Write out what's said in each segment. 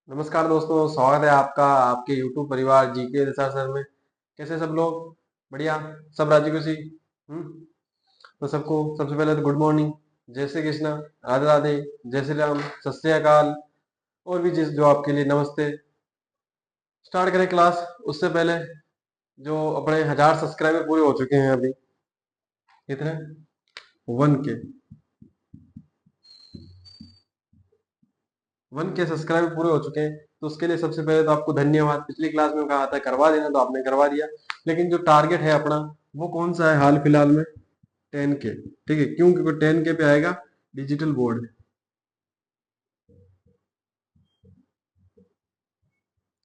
नमस्कार दोस्तों, स्वागत है आपका आपके YouTube परिवार जीके रिसर्चर में। कैसे सब लोग? बढ़िया? सब राजी खुशी? हम्म। तो सबको सबसे पहले तो गुड मॉर्निंग, जय श्री कृष्णा, राधे राधे, जय श्री राम, सत श्री अकाल, और भी जिस जो आपके लिए नमस्ते। स्टार्ट करें क्लास उससे पहले जो अपने 1000 सब्सक्राइबर पूरे हो चुके हैं अभी। कितने? 1K। 1K सब्सक्राइबर पूरे हो चुके हैं, तो उसके लिए सबसे पहले तो आपको धन्यवाद। पिछली क्लास में कहा था करवा देना, तो आपने करवा दिया। लेकिन जो टारगेट है अपना, वो कौन सा है हाल फिलहाल में? 10K। ठीक है, क्यों? क्योंकि 10K पे आएगा डिजिटल बोर्ड।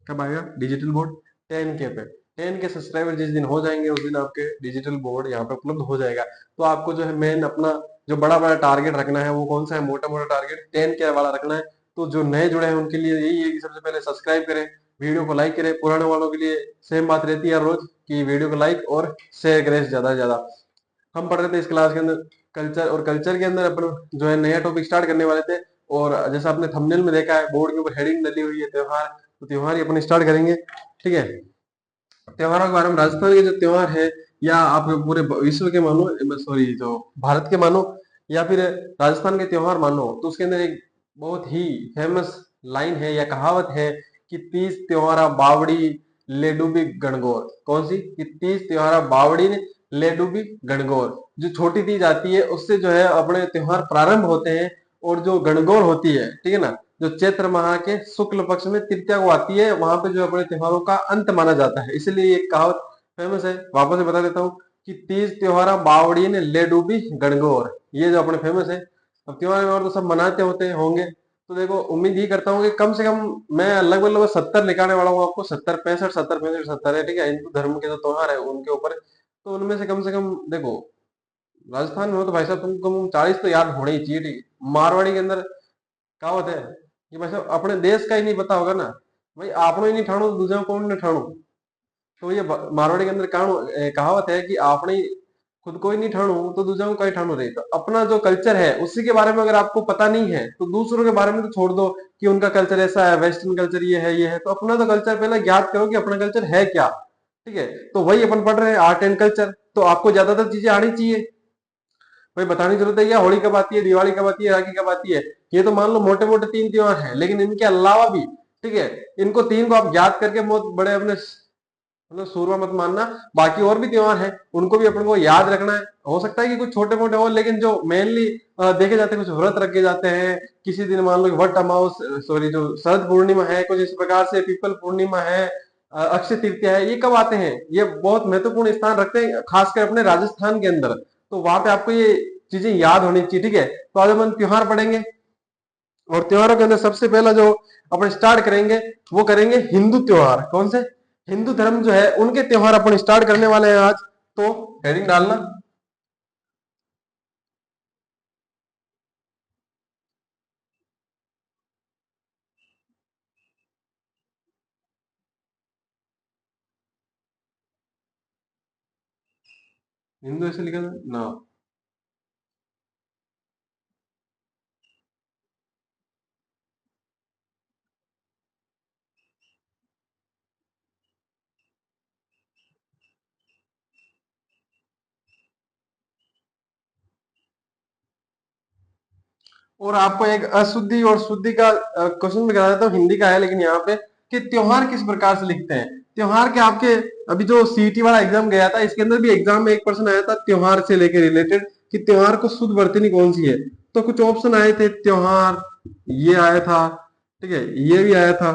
कब आएगा डिजिटल बोर्ड? 10K पे। 10K सब्सक्राइबर जिस दिन हो जाएंगे उस दिन आपके डिजिटल बोर्ड यहाँ पे उपलब्ध हो जाएगा। तो आपको जो है मेन अपना जो बड़ा बड़ा टारगेट रखना है वो कौन सा है? मोटा मोटा टारगेट 10K वाला रखना है। तो जो नए जुड़े हैं उनके लिए यही है कि सबसे पहले सब्सक्राइब करें, वीडियो को लाइक करें। पुराने वालों के लिए सेम बात रहती है हर रोज कि वीडियो को लाइक और शेयर करें ज्यादा से ज्यादा। हम पढ़ रहे थे इस क्लास के अंदर कल्चर, और कल्चर के अंदर अपन जो है नया टॉपिक स्टार्ट करने वाले थे। और जैसा आपने थंबनेल में देखा है, बोर्ड के ऊपर हेडिंग डली हुई है त्योहार, तो त्योहार ही अपन स्टार्ट करेंगे। ठीक है, त्योहारों के बारे में। राजस्थान के जो त्योहार है, या आप पूरे विश्व के मानो, सॉरी जो भारत के मानो, या फिर राजस्थान के त्योहार मानो, तो उसके अंदर एक बहुत ही फेमस लाइन है या कहावत है कि तीज त्योहारा बावड़ी ले डूबी गणगौर। कौन सी? कि तीज त्योहारा बावड़ी ने ले डूबी गणगौर। जो छोटी तीज आती है उससे जो है अपने त्योहार प्रारंभ होते हैं। और जो गणगौर होती है, ठीक है ना, जो चैत्र माह के शुक्ल पक्ष में तृतीया को आती है, वहां पे जो अपने त्योहारों का अंत माना जाता है। इसलिए एक कहावत फेमस है, वापस से बता देता हूँ कि तीज त्योहारा बावड़ी ने ले डूबी गणगौर। ये जो अपने फेमस है। अब त्योहार और तो सब मनाते होते होंगे, तो देखो उम्मीद ही करता हूँ कि कम से कम मैं लगभग लगभग 70 लिखाने वाला हूँ आपको। 70 65 70 65 70 है। ठीक है, हिंदू धर्म के जो त्योहार है उनके ऊपर। तो उनमें से कम देखो, राजस्थान में हो तो भाई साहब तुमको 40 तो याद होने ही चाहिए। ठीक है, मारवाड़ी के अंदर कहावत है कि भाई साहब अपने देश का ही नहीं पता होगा ना, भाई आपने ही नहीं ठाणो तो दूसरा कौन ने ठाणो। तो ये मारवाड़ी के अंदर कहावत है कि आपने ही खुद को ही नहीं ठाणो तो दूसरा को कहीं ठाणो रही। तो अपना जो कल्चर है उसी के बारे में अगर आपको पता नहीं है तो दूसरों के बारे में तो छोड़ दो कि उनका कल्चर ऐसा है, वेस्टर्न कल्चर ये है। तो अपना तो कल्चर पहले ज्ञात करो कि अपना कल्चर है क्या। ठीक है, तो वही अपन पढ़ रहे हैं आर्ट एंड कल्चर। तो आपको ज्यादातर चीजें आनी चाहिए। भाई बताने की जरूरत है क्या? होली कब आती है, दिवाली कब आती है, राखी कब आती है? ये तो मान लो मोटे मोटे 3 त्योहार हैं, लेकिन इनके अलावा भी, ठीक है, इनको 3 को आप याद करके बहुत बड़े अपने मतलब सूरमा मत मानना। बाकी और भी त्योहार हैं, उनको भी अपन को याद रखना है। हो सकता है कि कुछ छोटे मोटे हो, लेकिन जो मेनली देखे जाते हैं, कुछ व्रत रखे जाते हैं किसी दिन, मान लो कि वट अमावस, सॉरी जो शरद पूर्णिमा है, कुछ इस प्रकार से पीपल पूर्णिमा है, अक्षय तृतीया है, ये कब आते हैं? ये बहुत महत्वपूर्ण स्थान रखते हैं, खासकर अपने राजस्थान के अंदर। तो वहां पे आपको ये चीजें याद होनी चाहिए। ठीक है, तो आज अपन त्योहार पढ़ेंगे, और त्योहारों के अंदर सबसे पहला जो अपन स्टार्ट करेंगे वो करेंगे हिंदू त्योहार। कौन से? हिंदू धर्म जो है उनके त्योहार अपन स्टार्ट करने वाले हैं आज। तो हेडिंग डालना हिंदू ऐसे लिखा था ना। और आपको एक अशुद्धि और शुद्धि का क्वेश्चन भी करा देता हूँ, हिंदी का है लेकिन यहाँ पे, कि त्योहार किस प्रकार से लिखते हैं। त्योहार के आपके अभी जो सीटी वाला एग्जाम गया था, इसके अंदर भी एग्जाम में एक क्वेश्चन आया था त्योहार से लेकर रिलेटेड, कि त्योहार को शुद्ध वर्तनी कौन सी है। तो कुछ ऑप्शन आए थे, त्योहार, ये आया था, ठीक है, ये भी आया था।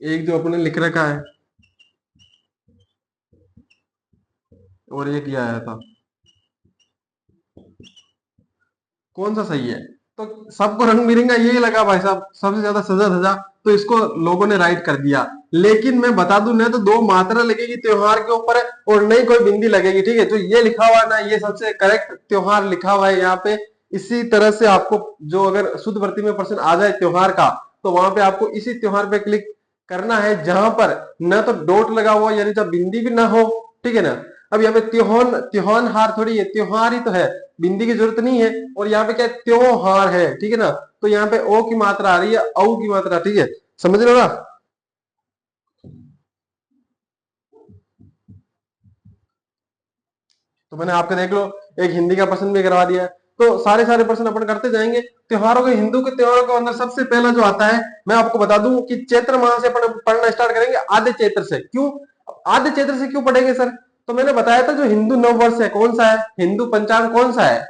एक जो अपने लिख रखा है, और एक ये आया था। कौन सा सही है? तो सबको रंग बिरंगा यही लगा भाई साहब, सबसे ज्यादा सजा धजा, तो इसको लोगों ने राइट कर दिया। लेकिन मैं बता दूं ना, तो 2 मात्रा लगेगी त्योहार के ऊपर, और नहीं कोई बिंदी लगेगी। ठीक है, जो ये लिखा हुआ है ना, ये सबसे करेक्ट त्योहार लिखा हुआ है यहाँ पे। इसी तरह से आपको जो अगर शुद्ध वर्ती में प्रश्न आ जाए त्योहार का, तो वहां पे आपको इसी त्योहार पे क्लिक करना है जहां पर न तो डॉट लगा हुआ, यानी जब बिंदी भी ना हो, ठीक है ना, अब यहाँ पे त्योहार, त्योहार थोड़ी है, त्योहार ही तो है, बिंदी की जरूरत नहीं है। और यहाँ पे क्या है, त्योहार है, ठीक है ना। तो यहाँ पे ओ की मात्रा आ रही है, औ की मात्रा, ठीक है, समझ रहे हो ना। तो मैंने आपके देख लो एक हिंदी का प्रश्न भी करवा दिया है। तो सारे सारे प्रश्न अपन करते जाएंगे। त्योहारों के, हिंदू के त्योहारों के अंदर सबसे पहला जो आता है, मैं आपको बता दूं कि चैत्र माह से अपन पढ़ना स्टार्ट करेंगे, आद्य चैत्र से। क्यों आद्य चैत्र से क्यों पढ़ेंगे सर? तो मैंने बताया था जो हिंदू नववर्ष है कौन सा है, हिंदू पंचांग कौन सा है,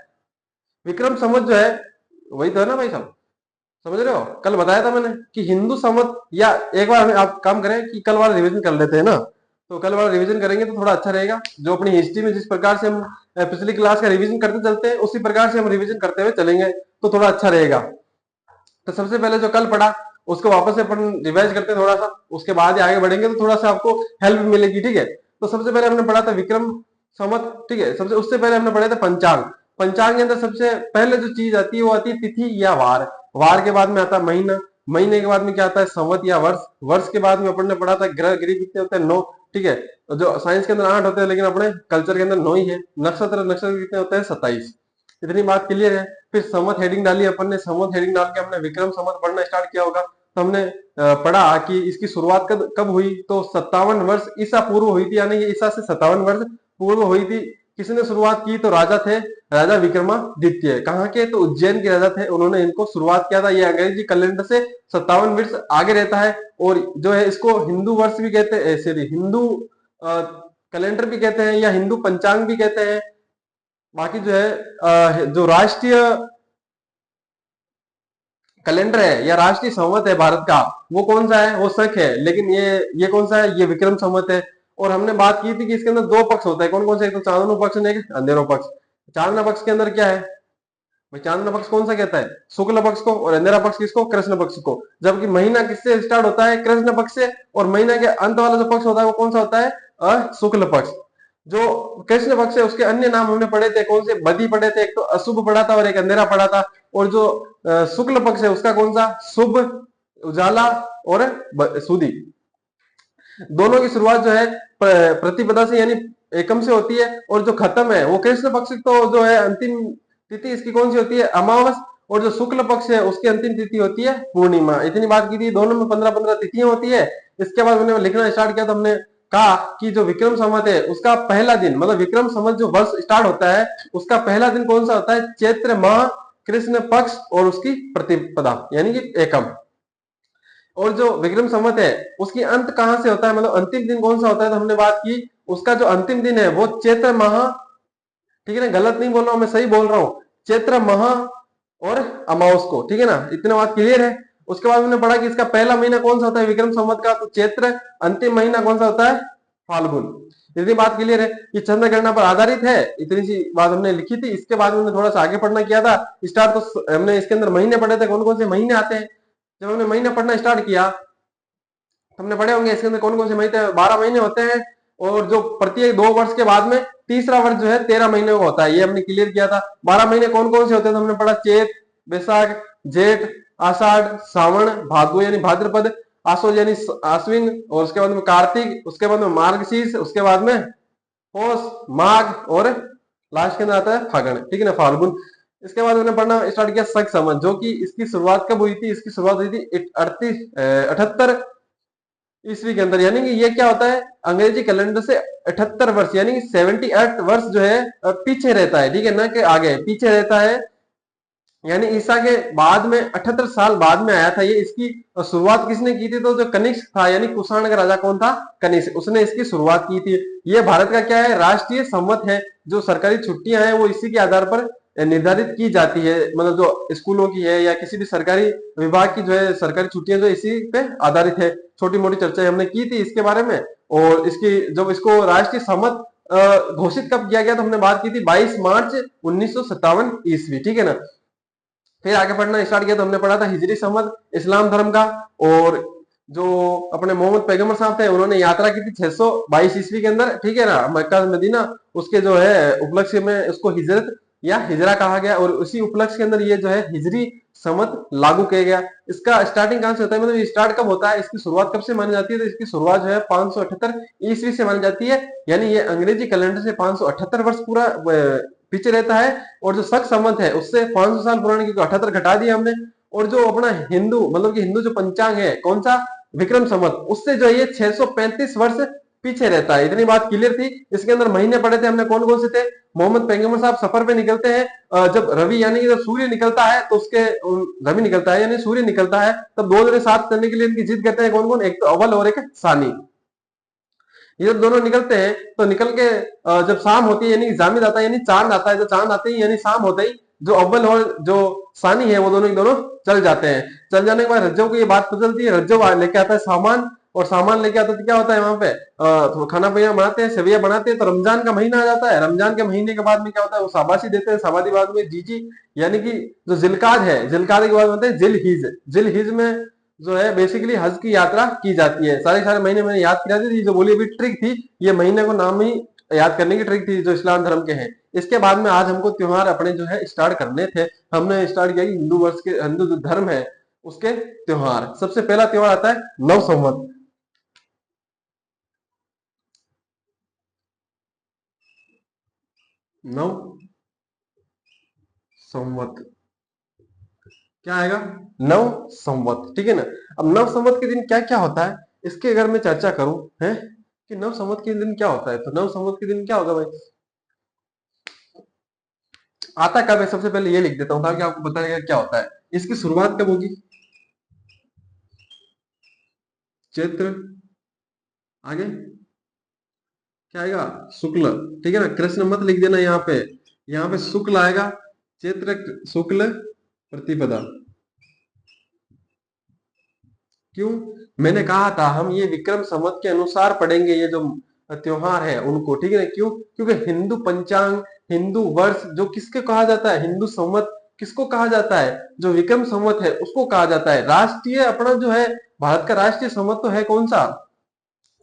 विक्रम संवत जो है, वही तो है ना भाई साहब, समझ रहे हो। कल बताया था मैंने कि हिंदू संवत, या एक बार हम आप काम करें कि कल वाला रिवीजन कर लेते हैं ना। तो कल वाला रिवीजन करेंगे तो थोड़ा अच्छा रहेगा। जो अपनी हिस्ट्री में जिस प्रकार से हम पिछली क्लास का रिवीजन करते चलते हैं, उसी प्रकार से हम रिवीजन करते हुए चलेंगे तो थोड़ा अच्छा रहेगा। तो सबसे पहले जो कल पढ़ा उसको वापस से अपन रिवाइज करते हैं थोड़ा सा, उसके बाद ही आगे बढ़ेंगे तो थोड़ा सा आपको हेल्प मिलेगी, ठीक है। तो सबसे पहले हमने पढ़ा था विक्रम संवत, ठीक है। सबसे उससे पहले हमने पढ़ा था पंचांग। पंचांग के अंदर सबसे पहले जो चीज आती है वो आती है तिथि या वार, वार के बाद में आता है महीना, महीने के बाद में क्या आता है संवत या वर्ष, वर्ष के बाद में अपन ने पढ़ा था ग्रह, गिरी कितने होते हैं 9, ठीक है। जो साइंस के अंदर 8 होते हैं लेकिन अपने कल्चर के अंदर 9 ही है। नक्षत्र, नक्षत्र कितने होते हैं 27। इतनी बात क्लियर है। फिर संवत हेडिंग डाली अपन ने, संवत हेडिंग डाल के हमने विक्रम संवत पढ़ना स्टार्ट किया होगा। तो हमने पढ़ा कि इसकी शुरुआत कब कब हुई, तो 57 वर्ष ईसा पूर्व हुई थी, यानी ईसा से 57 वर्ष पूर्व हुई थी। किसने शुरुआत की, तो राजा थे, राजा विक्रमादित्य। कहाँ के, तो उज्जैन के राजा थे, उन्होंने इनको शुरुआत किया था। ये अंग्रेजी कैलेंडर से 57 वर्ष आगे रहता है। और जो है इसको हिंदू वर्ष भी कहते हैं, सॉरी हिंदू कैलेंडर भी कहते हैं, या हिंदू पंचांग भी कहते हैं। बाकी जो है जो राष्ट्रीय कैलेंडर है या राष्ट्रीय संवत है भारत का, वो कौन सा है, वो शक है। लेकिन ये कौन सा है, ये विक्रम संवत है। और हमने बात की थी कि इसके अंदर दो पक्ष होता है, कौन कौन से, एक तो चांदनो पक्ष और एक अंधेरो पक्ष। चांदना पक्ष के अंदर क्या है भाई, चांदना पक्ष कौन सा कहता है, शुक्ल पक्ष को, और अंधेरा पक्ष किसको, कृष्ण पक्ष को। जबकि महीना किससे स्टार्ट होता है, कृष्ण पक्ष से, और महीना के अंत वाला जो पक्ष होता है वो कौन सा होता है, शुक्ल पक्ष। जो कृष्ण पक्ष है उसके अन्य नाम हमने पढ़े थे, कौन से, बदी पढ़े थे, एक तो अशुभ पढ़ा था और एक अंधेरा पढ़ा था। और जो शुक्ल पक्ष है उसका कौन सा, शुभ, उजाला और सुधी। दोनों की शुरुआत जो है प्रतिपदा से यानी एकम से होती है, और जो खत्म है वो कृष्ण पक्ष, तो जो है अंतिम तिथि इसकी कौन सी होती है, अमावस। और जो शुक्ल पक्ष है उसकी अंतिम तिथि होती है पूर्णिमा। इतनी बात की थी, दोनों में 15-15 तिथियां होती है। इसके बाद मैंने लिखना स्टार्ट किया तो हमने कहा कि जो विक्रम संवत है उसका पहला दिन, मतलब विक्रम संवत जो वर्ष स्टार्ट होता है उसका पहला दिन कौन सा होता है, चैत्र माह कृष्ण पक्ष और उसकी प्रतिपदा यानी कि एकम। और जो विक्रम संवत है उसकी अंत कहां से होता है, मतलब अंतिम दिन कौन सा होता है, तो हमने बात की उसका जो अंतिम दिन है वो चैत्र माह, ठीक है ना, गलत नहीं बोल रहा हूं, मैं सही बोल रहा हूं, चैत्र माह और अमावस को, ठीक है ना, इतना बात क्लियर है। उसके बाद हमने पढ़ा कि इसका पहला महीना कौन सा होता है विक्रम संवत का, तो चैत्र, अंतिम महीना कौन सा होता है, फाल्गुन। इतनी बात क्लियर है। ये चंद्र गणना पर आधारित है, इतनी सी बात हमने लिखी थी। इसके बाद हमने थोड़ा सा आगे पढ़ना किया था स्टार्ट, तो हमने इसके अंदर महीने पढ़े थे, कौन कौन से महीने आते हैं। जब हमने महीने पढ़ना स्टार्ट किया तो हमने पढ़े होंगे इसके अंदर कौन कौन से महीने, 12 महीने होते हैं। और जो प्रत्येक 2 वर्ष के बाद में तीसरा वर्ष जो है 13 महीने का होता है, ये हमने क्लियर किया था। 12 महीने कौन कौन से होते हैं, तो हमने पढ़ा चैत, बैसाख, जेठ, आषाढ़, सावन, भादो यानी भाद्रपद, आसो यानी आश्विन, और उसके बाद में कार्तिक, उसके बाद में मार्गशीर्ष, उसके बाद में पौष, माघ, और लास्ट के अंदर आता है फागण, ठीक है ना, फाल्गुन। इसके बाद मैंने पढ़ना स्टार्ट किया शक संवत, जो कि इसकी शुरुआत कब हुई थी, इसकी शुरुआत हुई थी 78 ईस्वी के अंदर। यानी कि ये क्या होता है, अंग्रेजी कैलेंडर से 78 वर्ष यानी कि 78 वर्ष जो है पीछे रहता है, ठीक है ना, कि आगे पीछे रहता है। यानी ईसा के बाद में 78 साल बाद में आया था ये। इसकी शुरुआत किसने की थी, तो जो कनिष्क था यानी कुषाण का राजा कौन था, कनिष्क, उसने इसकी शुरुआत की थी। ये भारत का क्या है, राष्ट्रीय संवत है। जो सरकारी छुट्टियां हैं वो इसी के आधार पर निर्धारित की जाती है, मतलब जो स्कूलों की है या किसी भी सरकारी विभाग की जो है सरकारी छुट्टियां जो इसी पे आधारित है। छोटी मोटी चर्चा हमने की थी इसके बारे में। और इसकी जब इसको राष्ट्रीय संवत घोषित कब किया गया, तो हमने बात की थी 22 मार्च 1957 ईस्वी, ठीक है ना। फिर आगे पढ़ना स्टार्ट किया तो हमने पढ़ा था हिजरी संवत इस्लाम धर्म का। और जो अपने मोहम्मद पैगंबर साहब थे उन्होंने यात्रा की थी 622 ईस्वी के अंदर, ठीक है ना, मक्का मदीना। उसके जो है उपलक्ष्य में उसको हिजरत या हिजरा कहा गया, और उसी उपलक्ष्य के अंदर ये जो है हिजरी संवत लागू किया गया। इसका स्टार्टिंग कहां से होता है, मतलब ये स्टार्ट कब होता है, इसकी शुरुआत कब से मानी जाती है, तो इसकी शुरुआत जो है 578 ईस्वी से मानी जाती है। यानी ये अंग्रेजी कैलेंडर से 578 वर्ष पूरा पीछे रहता है, और जो शक संवत है उससे 500 साल पुराने, क्योंकि 78 घटा दिया हमने। और जो अपना हिंदू मतलब कि हिंदू जो पंचांग है कौन सा, विक्रम संवत, उससे जो है ये 635 वर्ष पीछे रहता है। इतनी बात क्लियर थी। इसके अंदर महीने पड़े थे हमने, कौन कौन से थे। मोहम्मद पैगंबर साहब सफर पे निकलते हैं, जब रवि यानी कि जब सूर्य निकलता है तो उसके रवि निकलता है यानी सूर्य निकलता है, तब दो जने साथ करने के लिए इनकी जिद करते हैं, कौन कौन, एक तो अव्वल और एक सानी। ये जब दोनों निकलते हैं तो निकल के जब शाम होती है यानी जामिद आता है यानी चांद आता है, जो चांद आते ही यानी शाम होते ही जो अव्वल और जो सानी है वो दोनों दोनों चल जाते हैं। चल जाने के बाद रज्जो को ये बात पता चलती है, रज्जो लेके आता है सामान, और सामान लेके आता है तो क्या होता है वहां पे तो खाना पीना बनाते हैं, सेविया बनाते हैं। तो रमजान का महीना आ जाता है, रमजान के महीने के बाद में क्या होता है, वो शाबाशी देते हैं, शाबाशी बाद में जीजी यानी कि जो जिलकाद है, जिलकाद के बाद होते हैं जिल हिज, जिल हिज में जो है बेसिकली हज की यात्रा की जाती है। सारे सारे महीने मैंने याद किया थी, जो बोली अभी ट्रिक थी, ये महीने को नाम ही याद करने की ट्रिक थी जो इस्लाम धर्म के हैं। इसके बाद में आज हमको त्योहार अपने जो है स्टार्ट करने थे। हमने स्टार्ट किया कि हिंदू वर्ष के, हिंदू जो धर्म है उसके त्योहार। सबसे पहला त्योहार आता है नव संवत। नव संवत क्या आएगा, नव संवत, ठीक है ना। अब नव संवत के दिन क्या क्या होता है, इसके अगर मैं चर्चा करूं है कि नव संवत के दिन क्या होता है, तो नव संवत के दिन क्या होगा भाई, आता कब है, सबसे पहले ये लिख देता हूं ताकि आपको बताएगा क्या होता है। इसकी शुरुआत कब होगी, चैत्र, आगे क्या आएगा, शुक्ल, ठीक है ना। कृष्ण मत लिख देना यहाँ पे शुक्ल आएगा, चैत्र शुक्ल प्रतिपदा। क्यों, मैंने कहा था हम ये विक्रम संवत के अनुसार पढ़ेंगे ये जो त्योहार है उनको, ठीक है ना। क्यों, क्योंकि हिंदू पंचांग, हिंदू वर्ष जो किसके कहा जाता है, हिंदू संवत किसको कहा जाता है, जो विक्रम संवत है उसको कहा जाता है। राष्ट्रीय अपना जो है भारत का राष्ट्रीय संवत तो है कौन सा,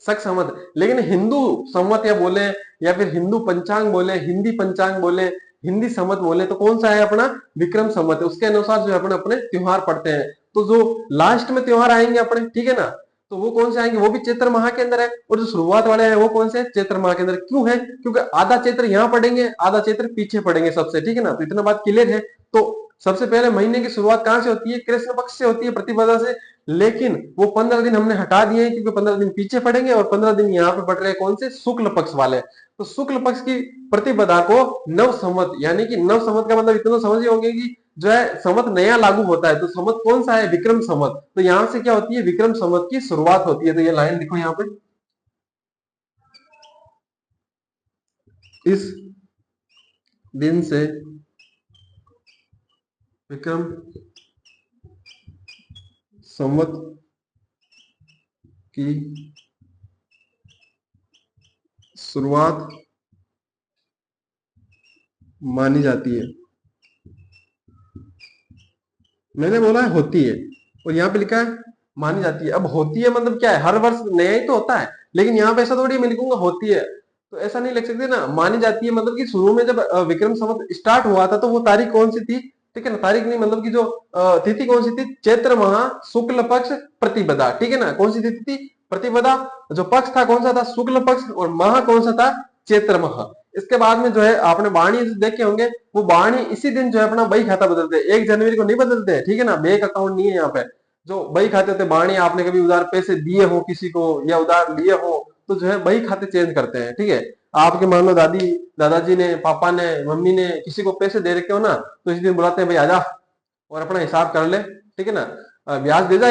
शक संवत। लेकिन हिंदू संवत या बोले, या फिर हिंदू पंचांग बोले, हिंदी पंचांग बोले, हिंदी संवत बोले, तो कौन सा है अपना विक्रम संवत है। उसके अनुसार जो है अपने अपने त्योहार पढ़ते हैं। तो जो लास्ट में त्योहार आएंगे अपने, ठीक है ना, तो वो कौन से आएंगे, वो भी चैत्र माह के अंदर है। और जो शुरुआत वाले हैं वो कौन से, चैत्र माह के अंदर। क्यों है, क्योंकि आधा चैत्र यहाँ पढ़ेंगे, आधा चैत्र पीछे पढ़ेंगे सबसे, ठीक है ना। तो इतना बात क्लियर है। तो सबसे पहले महीने की शुरुआत कहां से होती है, कृष्ण पक्ष से होती है, प्रतिपदा से। लेकिन वो 15 दिन हमने हटा दिए हैं, क्योंकि 15 दिन पीछे पड़ेंगे और 15 दिन यहाँ पे बढ़ रहे हैं कौन से, शुक्ल पक्ष वाले। तो शुक्ल पक्ष की प्रतिपदा को नव संवत, यानी कि नव संवत का मतलब इतना समझ होंगे कि जो है संवत नया लागू होता है। तो संवत कौन सा है, विक्रम संवत। तो यहां से क्या होती है, विक्रम संवत की शुरुआत होती है। तो ये लाइन लिखो यहाँ पे, इस दिन से विक्रम संवत की शुरुआत मानी जाती है। मैंने बोला है होती है, और यहाँ पे लिखा है मानी जाती है। अब होती है मतलब क्या है, हर वर्ष नया ही तो होता है। लेकिन यहाँ पे ऐसा थोड़ी मैं लिखूंगा होती है, तो ऐसा नहीं लिख सकते ना। मानी जाती है मतलब कि शुरू में जब विक्रम संवत स्टार्ट हुआ था तो वो तारीख कौन सी थी, ठीक है ना। तारीख नहीं मतलब कि जो तिथि कौन सी थी, चैत्र माह शुक्ल पक्ष प्रतिपदा, ठीक है ना। कौन सी तिथि थी, प्रतिपदा। जो पक्ष था कौन सा था, शुक्ल पक्ष, और माह कौन सा था, चैत्र माह। इसके बाद में जो है आपने बाणी देखे होंगे, वो बाणी इसी दिन जो है अपना बही खाता बदलते हैं, 1 जनवरी को नहीं बदलते हैं, ठीक है ना। बैंक अकाउंट नहीं है यहाँ पे, जो बही खाते होते बाणी, आपने कभी उधार पैसे दिए हो किसी को या उधार लिए हो तो जो है बही खाते चेंज करते हैं, ठीक है। आपके मान लो दादी दादाजी ने, पापा ने, मम्मी ने किसी को पैसे दे रखे हो ना, तो इस दिन बुलाते हैं भाई आजा और अपना हिसाब कर ले, ठीक है ना। ब्याज दे जा,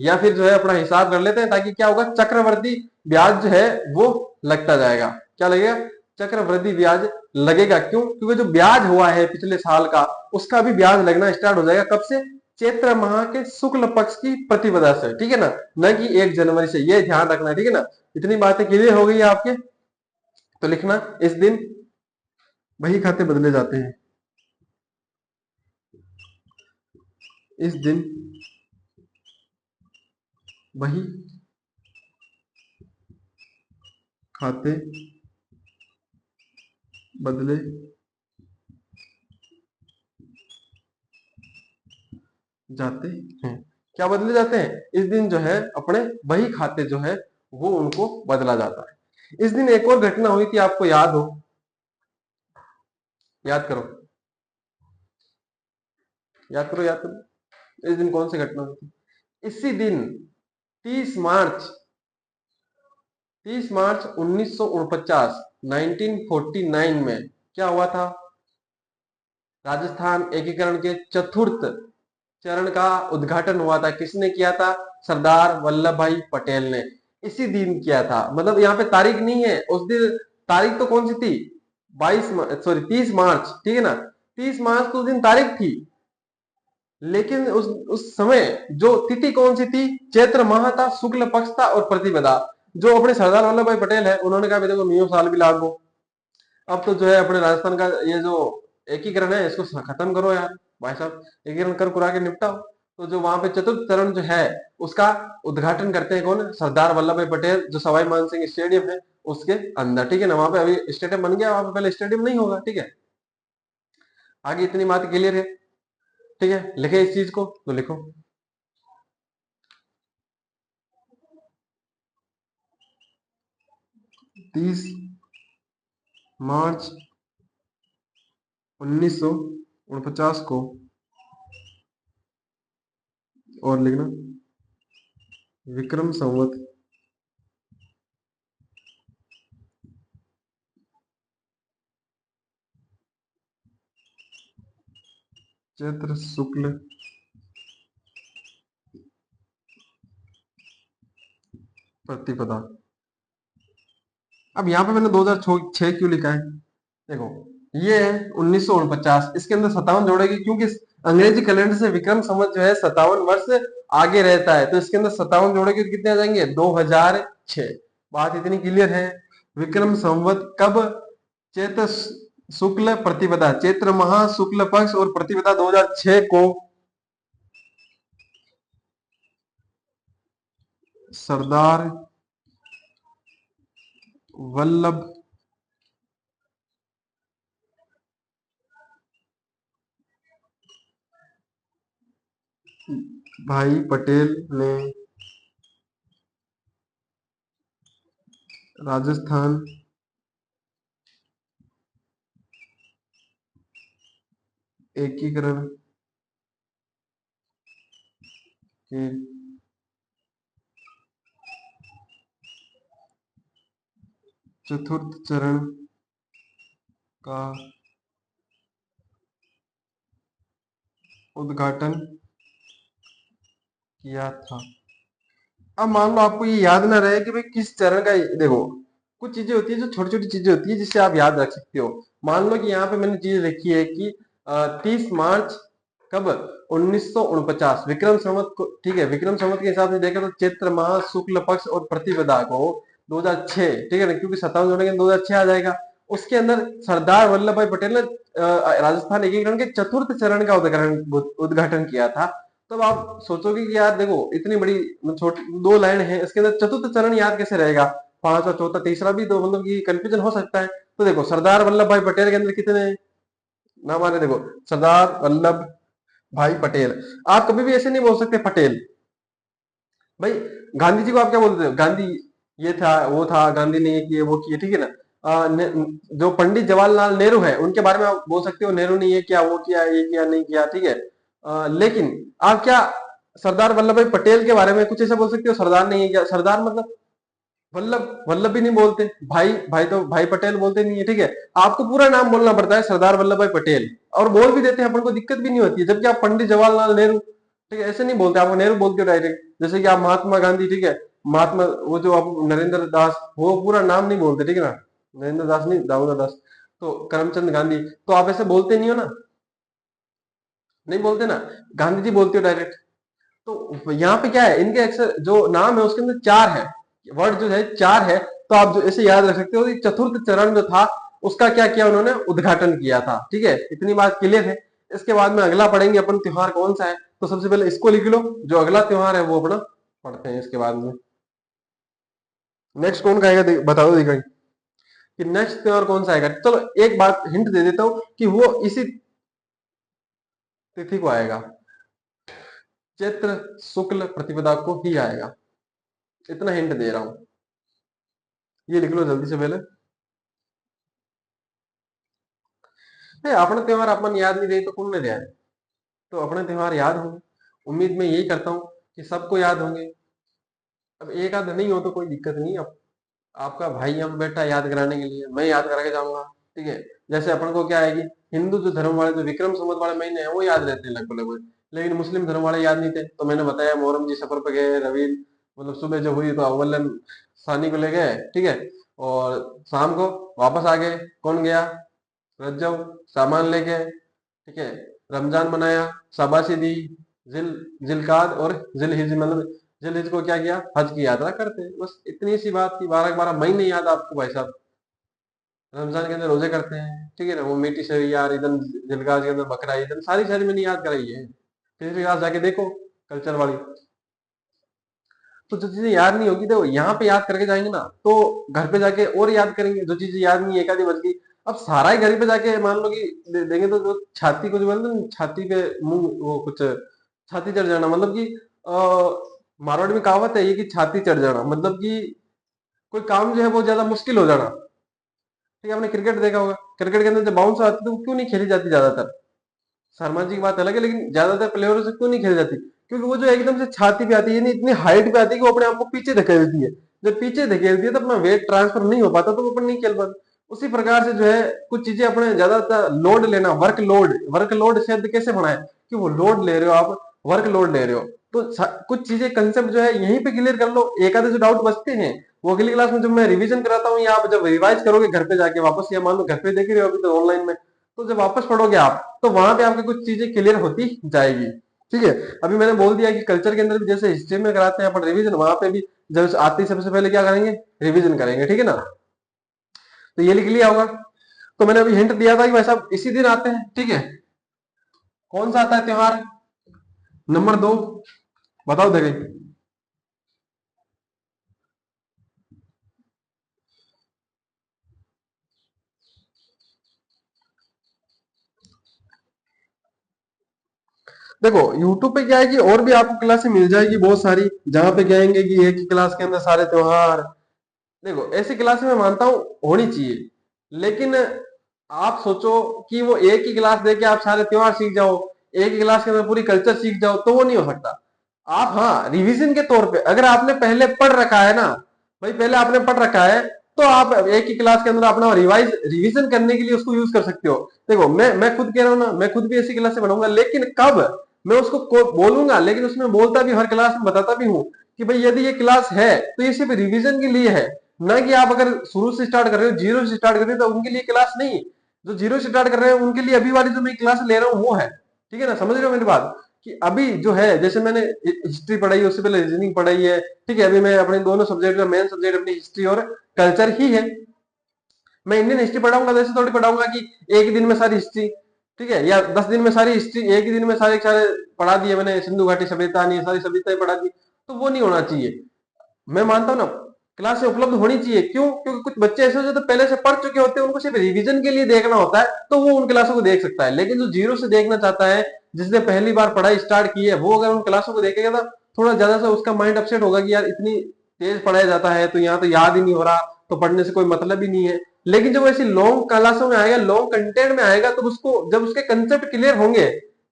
या फिर जो है अपना हिसाब कर लेते हैं, ताकि क्या होगा, चक्रवर्ती ब्याज जो है वो लगता जाएगा। क्या लगेगा, चक्रवृद्धि ब्याज लगेगा। क्यों, क्योंकि जो ब्याज हुआ है पिछले साल का, उसका भी ब्याज लगना स्टार्ट हो जाएगा। कब से, चैत्र माह के शुक्ल पक्ष की प्रतिपदा से, ठीक है ना, न कि 1 जनवरी से। ये ध्यान रखना है, ठीक है ना। इतनी बातें क्लियर हो गई आपके, तो लिखना इस दिन वही खाते बदले जाते हैं, इस दिन वही खाते बदले जाते हैं। क्या बदले जाते हैं? इस दिन जो है अपने बही खाते जो है वो उनको बदला जाता है। इस दिन एक और घटना हुई थी, आपको याद हो, याद करो, याद करो, याद करो, इस दिन कौन सी घटना हुई थी? इसी दिन 30 मार्च 1949 1949 में क्या हुआ था? राजस्थान एकीकरण के चतुर्थ चरण का उद्घाटन हुआ था। किसने किया था? सरदार वल्लभ भाई पटेल ने इसी दिन किया था। मतलब यहाँ पे तारीख नहीं है उस दिन, तारीख तो कौन सी थी? 30 मार्च, ठीक है ना, 30 मार्च तो उस दिन तारीख थी, लेकिन उस समय जो तिथि कौन सी थी? चैत्र माह था, शुक्ल पक्ष था और प्रतिपदा। जो अपने सरदार वल्लभ भाई पटेल है उन्होंने कहा देखो नियो साल भी लागू, अब तो जो है अपने राजस्थान का ये जो एकीकरण है इसको खत्म करो यार भाई साहब, एकीकरण कर कुरा के निपटाओ। तो जो वहां पे चतुर्थ चरण जो है उसका उद्घाटन करते हैं कौन? सरदार वल्लभ भाई पटेल, जो सवाई मानसिंह स्टेडियम है उसके अंदर, ठीक है ना। वहां पे अभी स्टेडियम बन गया, वहां पे पहले स्टेडियम नहीं होगा, ठीक है। आगे इतनी बात क्लियर है, ठीक है। लिखे इस चीज को तो लिखो। 30 मार्च 1949 को, और लिखना विक्रम संवत चैत्र शुक्ल प्रतिपदा। अब यहाँ पे मैंने 2006 क्यों लिखा है? देखो ये है 1949, इसके अंदर 57 जोड़ेगी क्योंकि अंग्रेजी कैलेंडर से विक्रम संवत जो है 57 वर्ष आगे रहता है, तो इसके अंदर 57 जोड़ेगी तो कितने आ जाएंगे? 2006। बात इतनी क्लियर है। विक्रम संवत कब? चैत्र शुक्ल प्रतिपदा, चैत्र माह शुक्ल पक्ष और प्रतिपदा 2006 को सरदार वल्लभ भाई पटेल ने राजस्थान एकीकरण के चतुर्थ चरण का उद्घाटन किया था। अब मान लो आपको ये याद ना रहे कि भाई किस चरण का, देखो कुछ चीजें होती है जो छोटी छोटी चीजें होती है जिससे आप याद रख सकते हो। मान लो कि यहाँ पे मैंने चीज लिखी है कि 30 मार्च कब? 1949 विक्रम संवत को, ठीक है। विक्रम संवत के हिसाब से देखें तो चैत्र माह शुक्ल पक्ष और प्रतिपदा को 2006, ठीक है ना, क्योंकि 57 जोड़ेंगे 2006 आ जाएगा। उसके अंदर सरदार वल्लभ भाई पटेल ने राजस्थान एकीकरण के चतुर्थ चरण का उद्घाटन किया था। तब आप सोचोगे कि यार देखो इतनी बड़ी छोटी दो लाइन है, इसके अंदर चतुर्थ चरण याद कैसे रहेगा? पांचवा, चौथा, तीसरा भी तो मतलब कि कंफ्यूजन हो सकता है। तो देखो सरदार वल्लभ भाई पटेल के अंदर कितने नाम आ रहे? देखो सरदार वल्लभ भाई पटेल। आप कभी भी ऐसे नहीं बोल सकते पटेल। भाई गांधी जी को आप क्या बोलते हो? गांधी ये था वो था, गांधी ने ये किए वो किए, ठीक है ना। जो पंडित जवाहरलाल नेहरू है उनके बारे में आप बोल सकते हो नेहरू ने ये किया वो किया ये किया नहीं किया, ठीक है। लेकिन आप क्या सरदार वल्लभ भाई पटेल के बारे में कुछ ऐसा बोल सकते हो? सरदार ने ये किया, सरदार मतलब वल्लभ, वल्लभ भी नहीं बोलते, भाई भाई तो भाई पटेल बोलते नहीं है, ठीक है। आपको पूरा नाम बोलना पड़ता है सरदार वल्लभ भाई पटेल, और बोल भी देते हैं अपन को, दिक्कत भी नहीं होती है। जबकि आप पंडित जवाहरलाल नेहरू, ठीक है, ऐसे नहीं बोलते, आपको नेहरू बोलते हो डायरेक्ट। जैसे कि आप महात्मा गांधी, ठीक है, महात्मा वो जो आप नरेंद्र दास, वो पूरा नाम नहीं बोलते, ठीक है ना। नरेंद्र दास नहीं, दामोदर दास, तो करमचंद गांधी, तो आप ऐसे बोलते नहीं हो ना, नहीं बोलते ना, गांधी जी बोलते हो डायरेक्ट। तो यहाँ पे क्या है, इनके अक्सर जो नाम है उसके अंदर चार है, वर्ड जो है चार है। तो आप जो ऐसे याद रख सकते हो कि चतुर्थ चरण जो था उसका क्या किया उन्होंने? उद्घाटन किया था, ठीक है। इतनी बात क्लियर है। इसके बाद में अगला पढ़ेंगे अपन त्योहार कौन सा है, तो सबसे पहले इसको लिख लो, जो अगला त्योहार है वो अपना पढ़ते हैं इसके बाद में। नेक्स्ट कौन का आएगा बता दो दिखाई कि नेक्स्ट त्योहार कौन सा आएगा। चलो एक बात हिंट दे देता हूँ कि वो इसी तिथि को आएगा। चैत्र शुक्ल प्रतिपदा को ही आएगा। इतना हिंट दे रहा हूं, ये लिख लो जल्दी से पहले। अपने त्योहार अपन याद नहीं रहे तो कौन नहीं रहा है, तो अपने त्योहार याद होंगे। उम्मीद मैं यही करता हूँ कि सबको याद होंगे। अब एक आध नहीं हो तो कोई दिक्कत नहीं। अब आपका भाई यहाँ पे बैठा है याद कराने के लिए, मैं याद करा के जाऊंगा। ठीक है, जैसे अपन को क्या है कि हिंदू जो धर्म वाले जो विक्रम संवत वाले महीने हैं वो याद रहते हैं लगभग लगभग, लेकिन मुस्लिम धर्म वाले याद नहीं थे। तो मैंने बताया मोहरम जी सफर पे गए, रवि मतलब सुबह जो हुई तो अव्वलन सानी को ले गए, ठीक है, और शाम को वापस आ गए। कौन गया? रज्जब सामान लेके, ठीक है, रमजान मनाया, शाबाशी दी, जिल जिलकाद और जिलहिज मतलब जिलहिज को क्या किया? हज की यात्रा करते हैं। बस इतनी सी बात की, 12 महीने याद आपको भाई साहब। रमजान के अंदर रोजे करते हैं, ठीक है ना, वो मीठी सेवी यार, ईदन जिलकाज के अंदर बकरा ईदन, सारी सारी मैंने याद कराई है। तीसरी क्लास जाके देखो कल्चर वाली। तो जो चीजें याद नहीं होगी तो यहाँ पे याद करके जाएंगे ना, तो घर पे जाके और याद करेंगे। जो चीजें याद नहीं है, एक आधी बच गई, अब सारा ही घर पे जाके मान लो कि देंगे तो जो छाती को जो बोलते हैं ना, छाती पे मुंह वो कुछ छाती चढ़ जाना, मतलब कि मारवाड़ी में कहावत है ये कि छाती चढ़ जाना, मतलब कि कोई काम जो है वो ज्यादा मुश्किल हो जाना। ठीक है, आपने क्रिकेट देखा होगा, क्रिकेट के अंदर जब बाउंस आती है तो वो क्यों नहीं खेली जाती ज्यादातर? शर्मा जी की बात अलग है, लेकिन ज्यादातर प्लेयरों से क्यों नहीं खेली जाती? क्योंकि वो जो एकदम से छाती पे आती है, यानी इतनी हाइट पे आती है कि वो अपने आप को पीछे धकेल देती है। जब पीछे धकेलती है तो अपना वेट ट्रांसफर नहीं हो पाता, तो वो अपन नहीं खेल पाते। उसी प्रकार से जो है कुछ चीजें अपने ज्यादातर लोड लेना, वर्क लोड शब्द कैसे बनाए कि वो लोड ले रहे हो आप, वर्क लोड ले रहे हो। तो कुछ चीजें कंसेप्ट जो है यहीं पे क्लियर कर लो। एक आधे जो डाउट बचते हैं वो अगली क्लास में जब मैं रिवीजन कराता हूँ, या आप जब रिवाइज करोगे घर पे जाके वापस, या मान लो घर पे देख रहे हो अभी तो ऑनलाइन में, तो जब वापस पढ़ोगे आप तो वहां पे आपकी कुछ चीजें क्लियर होती जाएगी। ठीक है, अभी मैंने बोल दिया कि कल्चर के अंदर भी जैसे हिस्ट्री में कराते हैं अपन रिवीजन, वहां पे भी जब आते ही सबसे पहले क्या करेंगे? रिवीजन करेंगे। ठीक है ना, तो ये लिख लिया होगा। तो मैंने अभी हिंट दिया था कि भाई साहब इसी दिन आते हैं। ठीक है, कौन सा आता है त्योहार? नंबर 2 बताओ देखे। देखो यूट्यूब पे क्या है कि और भी आपको क्लासें मिल जाएगी बहुत सारी, जहां पे कहेंगे कि एक ही क्लास के अंदर सारे त्योहार। देखो ऐसी क्लास मैं मानता हूँ होनी चाहिए, लेकिन आप सोचो कि वो एक ही क्लास देके आप सारे त्योहार सीख जाओ, एक ही क्लास के अंदर पूरी कल्चर सीख जाओ, तो वो नहीं हो सकता। आप हाँ रिवीजन के तौर पे अगर आपने पहले पढ़ रखा है ना, भाई पहले आपने पढ़ रखा है, तो आप एक ही क्लास के अंदर अपना रिवीजन करने के लिए उसको यूज कर सकते हो। देखो मैं खुद कह रहा हूँ ना, मैं खुद भी ऐसी क्लास से बनाऊंगा, लेकिन कब? मैं उसको बोलूंगा, लेकिन उसमें बोलता भी हर क्लास में बताता भी हूँ कि भाई यदि ये क्लास है तो ये सिर्फ रिवीजन के लिए है, ना कि आप अगर शुरू से स्टार्ट कर रहे हो, जीरो से स्टार्ट कर रहे हो, तो उनके लिए क्लास नहीं। जो जीरो से स्टार्ट कर रहे हैं उनके लिए अभी वाली जो मैं क्लास ले रहा हूँ वो है। ठीक है ना, समझ रहे हो मेरी बात? कि अभी जो है जैसे मैंने हिस्ट्री पढ़ाई, उससे पहले रीजनिंग पढ़ाई है। ठीक है, अभी मैं अपने दोनों सब्जेक्ट का मेन सब्जेक्ट अपनी हिस्ट्री और कल्चर ही है। मैं इंडियन हिस्ट्री पढ़ाऊंगा तो ऐसे थोड़ी पढ़ाऊंगा कि एक ही दिन में सारी हिस्ट्री, ठीक है, या 10 दिन में सारी हिस्ट्री, एक ही दिन में सारे सारे पढ़ा दिए मैंने, सिंधु घाटी सभ्यता नहीं सारी सभ्यता ही पढ़ा दी, तो वो नहीं होना चाहिए। मैं मानता हूं ना क्लासें उपलब्ध होनी चाहिए। क्यों? क्योंकि कुछ बच्चे ऐसे होते हैं तो पहले से पढ़ चुके होते हैं, उनको सिर्फ रिवीजन के लिए देखना होता है, तो वो उन क्लासों को देख सकता है। लेकिन जो जीरो से देखना चाहता है, जिसने पहली बार पढ़ाई स्टार्ट की है, वो अगर उन क्लासों को देखेगा तो थोड़ा ज्यादा सा उसका माइंड अपसेट होगा कि यार इतनी तेज पढ़ाया जाता है तो यहाँ तो याद ही नहीं हो रहा, तो पढ़ने से कोई मतलब ही नहीं है। लेकिन जब ऐसी लॉन्ग क्लासों में आएगा, लॉन्ग कंटेंट में आएगा, तो उसको जब उसके कंसेप्ट क्लियर होंगे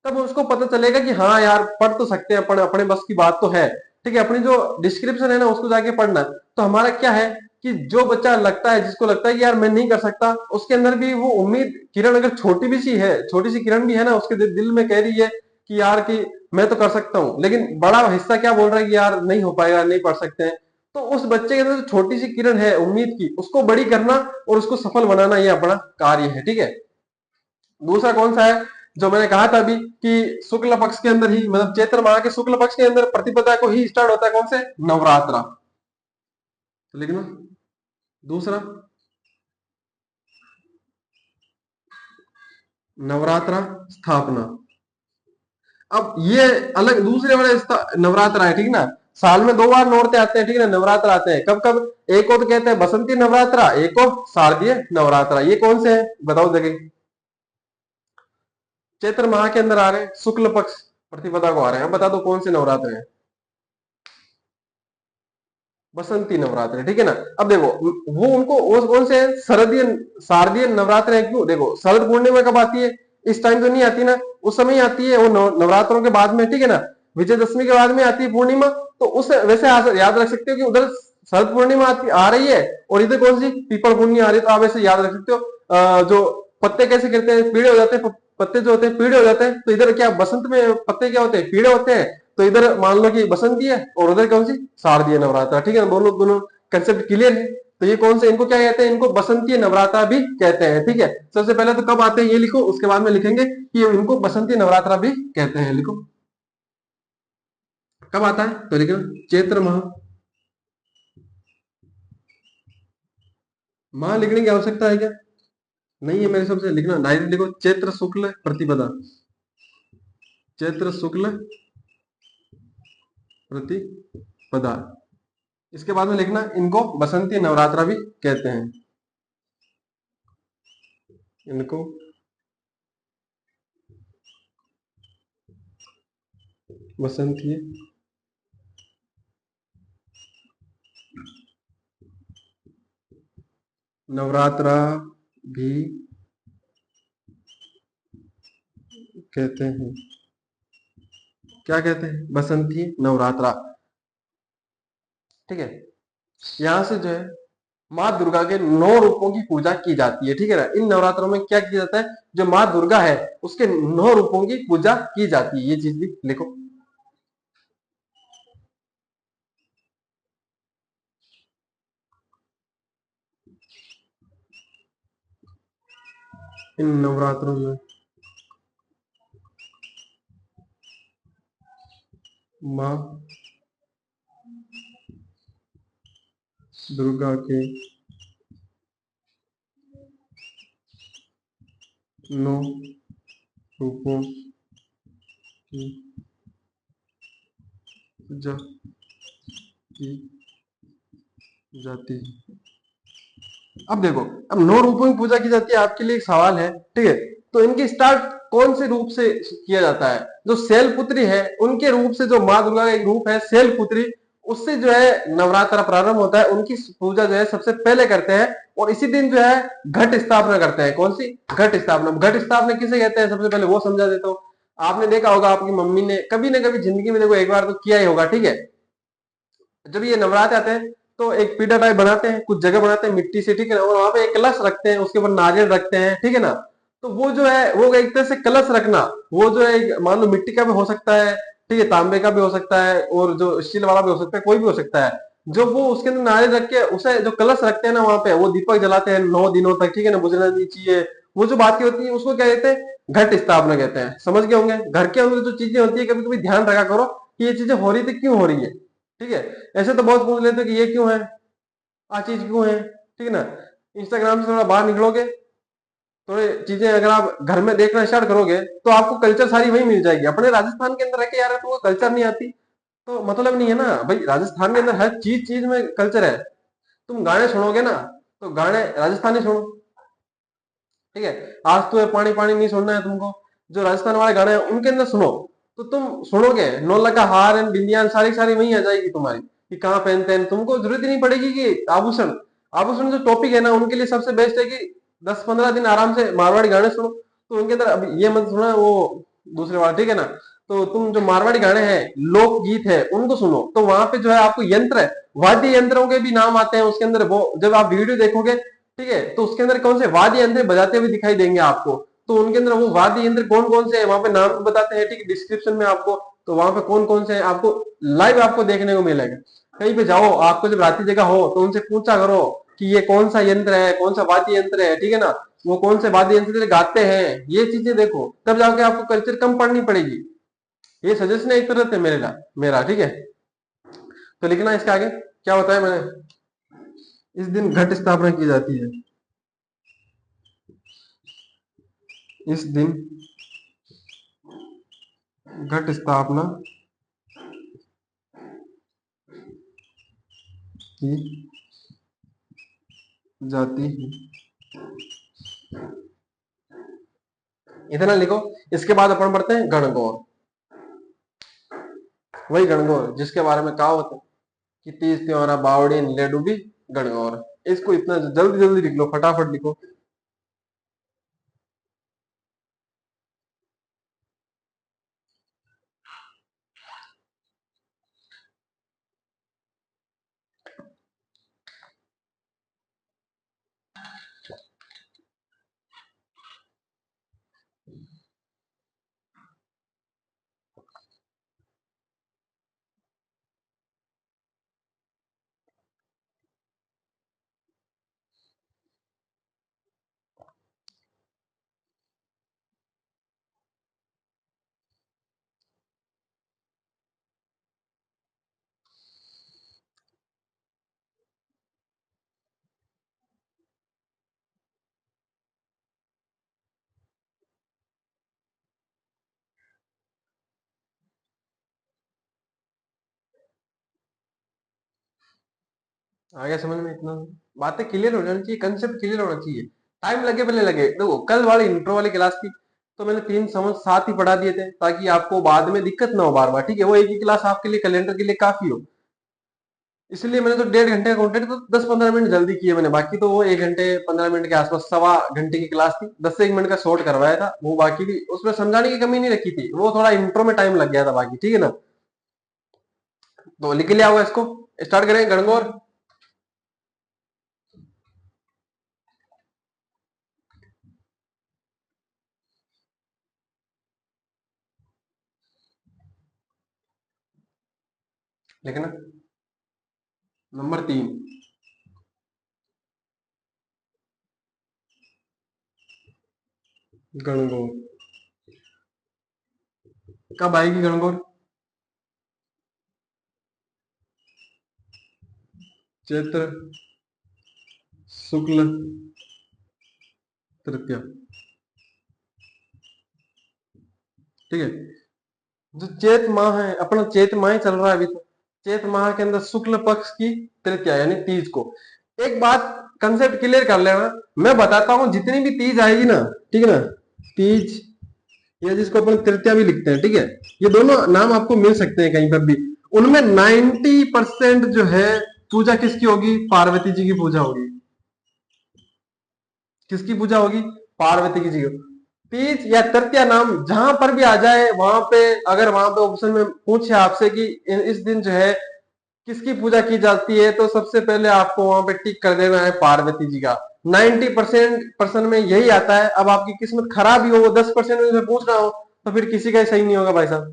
तब उसको पता चलेगा कि हाँ यार पढ़ तो सकते हैं, अपने अपने बस की बात तो है। ठीक है, अपनी जो डिस्क्रिप्शन है ना उसको जाके पढ़ना। तो हमारा क्या है कि जो बच्चा लगता है, जिसको लगता है कि यार मैं नहीं कर सकता, उसके अंदर भी वो उम्मीद किरण अगर छोटी भी सी है, छोटी सी किरण भी है ना, उसके दिल में कह रही है कि यार कि मैं तो कर सकता हूँ, लेकिन बड़ा हिस्सा क्या बोल रहा है कि यार नहीं हो पाएगा, नहीं पढ़ सकते हैं। तो उस बच्चे के अंदर जो छोटी सी किरण है उम्मीद की, उसको बड़ी करना और उसको सफल बनाना ये अपना कार्य है। ठीक है, दूसरा कौन सा है? जो मैंने कहा था अभी कि शुक्ल पक्ष के अंदर ही, मतलब चैत्र माह के शुक्ल पक्ष के अंदर प्रतिपदा को ही स्टार्ट होता है, कौन से? नवरात्रा। तो लिखना दूसरा, नवरात्रा स्थापना। अब ये अलग दूसरे वाले नवरात्र है, ठीक ना। साल में 2 बार नौरते आते हैं, ठीक है ना, नवरात्र आते हैं कब कब? एक को तो कहते हैं बसंती नवरात्रा, एक को शारदीय नवरात्रा। ये कौन से है बताओ देखें? चैत्र माह के अंदर आ रहे हैं, शुक्ल पक्ष प्रतिपदा को आ रहे हैं। अब बता दो कौन से नवरात्र हैं? बसंती नवरात्र, ठीक है ना। अब देखो वो उनको वो कौन से हैं? शरदीय शारदीय नवरात्र है। क्यों? देखो शरद पूर्णिमा कब आती है? इस टाइम तो नहीं आती ना, उस समय आती है वो नवरात्रों के बाद में, ठीक है ना। विजयदशमी के बाद में आती है पूर्णिमा। तो उस वैसे याद रख सकते हो कि उधर शरद पूर्णिमा आ रही है और इधर कौन सी पीपल पूर्णिमा आ रही है। तो आप ऐसे याद रख सकते हो। जो पत्ते कैसे गिरते हैं, पीड़े हो जाते हैं, पत्ते जो होते हैं पीड़े हो जाते हैं। तो इधर क्या बसंत में पत्ते क्या होते हैं? पीड़े होते हैं। तो इधर मान लो कि बसंती है और उधर कौन सी? शारदीय नवरात्र, ठीक है ना। दोनों दोनों कंसेप्ट क्लियर है। तो ये कौन से, इनको क्या कहते हैं? इनको बसंतीय नवरात्रा भी कहते हैं, ठीक है। सबसे पहले तो कब आते हैं ये लिखो, उसके बाद में लिखेंगे कि इनको बसंतीय नवरात्रा भी कहते हैं। लिखो कब आता है, तो लिखो चैत्र माह। माह लिखने की आवश्यकता है क्या? नहीं है मेरे हिसाब से। लिखना डायरेक्ट लिखो चैत्र शुक्ल प्रतिपदा, चैत्र शुक्ल प्रतिपदा। इसके बाद में लिखना इनको बसंती नवरात्रा भी कहते हैं। इनको बसंती नवरात्रा भी कहते हैं। क्या कहते हैं? बसंती नवरात्रा, ठीक है। यहां से जो है माँ दुर्गा के 9 रूपों की पूजा की जाती है, ठीक है ना। इन नवरात्रों में क्या किया जाता है? जो माँ दुर्गा है उसके 9 रूपों की पूजा की जाती है। ये चीज भी लिखो। इन नवरात्रों में माँ दुर्गा के 9 रूपों की पूजा की जाती है। अब देखो, अब 9 रूपों की पूजा की जाती है। आपके लिए एक सवाल है, ठीक है। तो इनकी स्टार्ट कौन से रूप से किया जाता है? जो शैलपुत्री है उनके रूप से, जो माँ दुर्गा का एक रूप है शैलपुत्री, उससे जो है नवरात्र प्रारंभ होता है। उनकी पूजा जो है सबसे पहले करते हैं और इसी दिन जो है घट स्थापना करते हैं। कौन सी? घट स्थापना। घट स्थापना किसे कहते हैं सबसे पहले वो समझा देता हूँ। आपने देखा होगा आपकी मम्मी ने कभी ना कभी जिंदगी में देखो एक बार तो किया ही होगा, ठीक है। जब ये नवरात्र आते हैं तो एक पीढ़ा टाइप बनाते हैं, कुछ जगह बनाते हैं मिट्टी से, ठीक है ना। और वहां पे एक कलश रखते हैं, उसके ऊपर नारियल रखते हैं, ठीक है ना। तो वो जो है वो एक तरह से कलश रखना, वो जो है मान लो मिट्टी का भी हो सकता है, ठीक है, तांबे का भी हो सकता है और जो स्टील वाला भी हो सकता है, कोई भी हो सकता है। जो वो उसके अंदर नारियल रख के उसे जो कलश रखते हैं ना वहां पे, वो दीपक जलाते हैं 9 दिनों तक, ठीक है ना, बुझना नहीं चाहिए। वो जो बात की होती है उसको क्या कहते हैं? घट स्थापना कहते हैं। समझ गए होंगे। घर के अंदर जो चीजें होती है कभी कभी ध्यान रखा करो कि ये चीजें हो रही थी क्यों हो रही है, ठीक है। ऐसे तो बहुत पूछ लेते हैं कि ये क्यों है, आ चीज क्यों है, ठीक है ना। इंस्टाग्राम से थोड़ा बाहर निकलोगे, थोड़ी चीजें अगर आप घर में देखना स्टार्ट करोगे तो आपको कल्चर सारी वही मिल जाएगी। अपने राजस्थान के अंदर रह के यार तुमको कल्चर नहीं आती तो मतलब नहीं है ना भाई। राजस्थान के अंदर हर चीज चीज में कल्चर है। तुम गाने सुनोगे ना तो गाने राजस्थानी सुनो, ठीक है। आज तो ये पानी पानी नहीं सुनना है तुमको, जो राजस्थान वाले गाने हैं उनके अंदर सुनो। तो तुम सुनोगे नौ का हार एंड बिंदियान सारी सारी वही आ जाएगी तुम्हारी कि कहाँ पहनते हैं। तुमको जरूरत ही नहीं पड़ेगी कि आभूषण। आभूषण जो टॉपिक है ना उनके लिए सबसे बेस्ट है कि 10-15 दिन आराम से मारवाड़ी गाने सुनो। तो उनके अंदर अब ये मत सुना वो दूसरे वाला, ठीक है ना। तो तुम जो मारवाड़ी गाने हैं लोक गीत है उनको सुनो। तो वहां पे जो है आपको यंत्र, वाद्य यंत्रों के भी नाम आते हैं उसके अंदर। वो जब आप वीडियो देखोगे, ठीक है, तो उसके अंदर कौन से वाद्य यंत्र बजाते हुए दिखाई देंगे आपको। तो उनके अंदर वो वाद्य यंत्र कौन कौन से है वहां पे नाम भी बताते हैं, ठीक है, डिस्क्रिप्शन में आपको। तो वहां पे कौन कौन से है आपको लाइव आपको देखने को मिलेगा। कहीं पे जाओ आपको जब रात्रि जगह हो तो उनसे पूछा करो कि ये कौन सा यंत्र है, कौन सा वाद्य यंत्र है, ठीक है ना। वो कौन से वाद्य यंत्र से गाते हैं, ये चीजें देखो, तब जाके आपको कल्चर कम पढ़नी पड़ेगी। ये सजेशन है एक तरह से मेरा, ठीक है। तो लिखना इसके आगे क्या बताया मैंने। इस दिन घट स्थापना की जाती है। इस दिन घट स्थापना की जाती है। इतना लिखो। इसके बाद अपन पढ़ते हैं गणगौर। वही गणगौर जिसके बारे में कहावत है कि तीज त्योहारा बावड़ी ले डूबी गणगौर। इसको इतना जल्दी जल्दी लिख लो, फटाफट लिखो। आ गया समझ में? इतना बातें क्लियर हो जानी चाहिए, कंसेप्ट क्लियर होना चाहिए। टाइम लगे भले लगे। देखो कल वाली इंट्रो वाली क्लास थी तो मैंने 3 समझ साथ ही पढ़ा दिए थे ताकि आपको बाद में दिक्कत ना हो बार बार, ठीक है? वो एक ही क्लास आपके लिए कैलेंडर के लिए काफी हो। इसलिए मैंने तो 1.5 घंटे का कंटेंट तो 10-15 मिनट जल्दी किए मैंने, बाकी तो वो 1 घंटे 15 मिनट के आसपास, 1.25 घंटे की क्लास थी, 10 से 1 मिनट का शॉर्ट करवाया था वो। बाकी भी उसमें समझाने की कमी नहीं रखी थी, वो थोड़ा इंट्रो में टाइम लग गया था बाकी, ठीक है ना? तो लिख लिया होगा इसको, स्टार्ट करें गणगौर। लिखना नंबर 3 गणगौर। कब आएगी गणगौर? चैत्र शुक्ल तृतीया, ठीक है? जो चैत माह है अपना, चैत माह ही चल रहा है अभी तो। चैत माह के अंदर शुक्ल पक्ष की तृतीया यानी तीज को, एक बात कंसेप्ट क्लियर कर लेना। मैं बताता हूं जितनी भी तीज आएगी ना, ठीक है ना, तीज या जिसको अपन तृतीया भी लिखते हैं, ठीक है, ये दोनों नाम आपको मिल सकते हैं कहीं पर भी। उनमें 90% जो है पूजा किसकी होगी? पार्वती जी की पूजा होगी। किसकी पूजा होगी? पार्वती की जी की। तीज या तृतीया नाम जहां पर भी आ जाए वहां पे, अगर वहां पे ऑप्शन में पूछे आपसे कि इस दिन जो है किसकी पूजा की जाती है, तो सबसे पहले आपको वहां पे टिक कर देना है पार्वती जी का। 90% में यही आता है। अब आपकी किस्मत खराब ही हो, वो 10% में पूछ रहा हो, तो फिर किसी का ही सही नहीं होगा भाई साहब,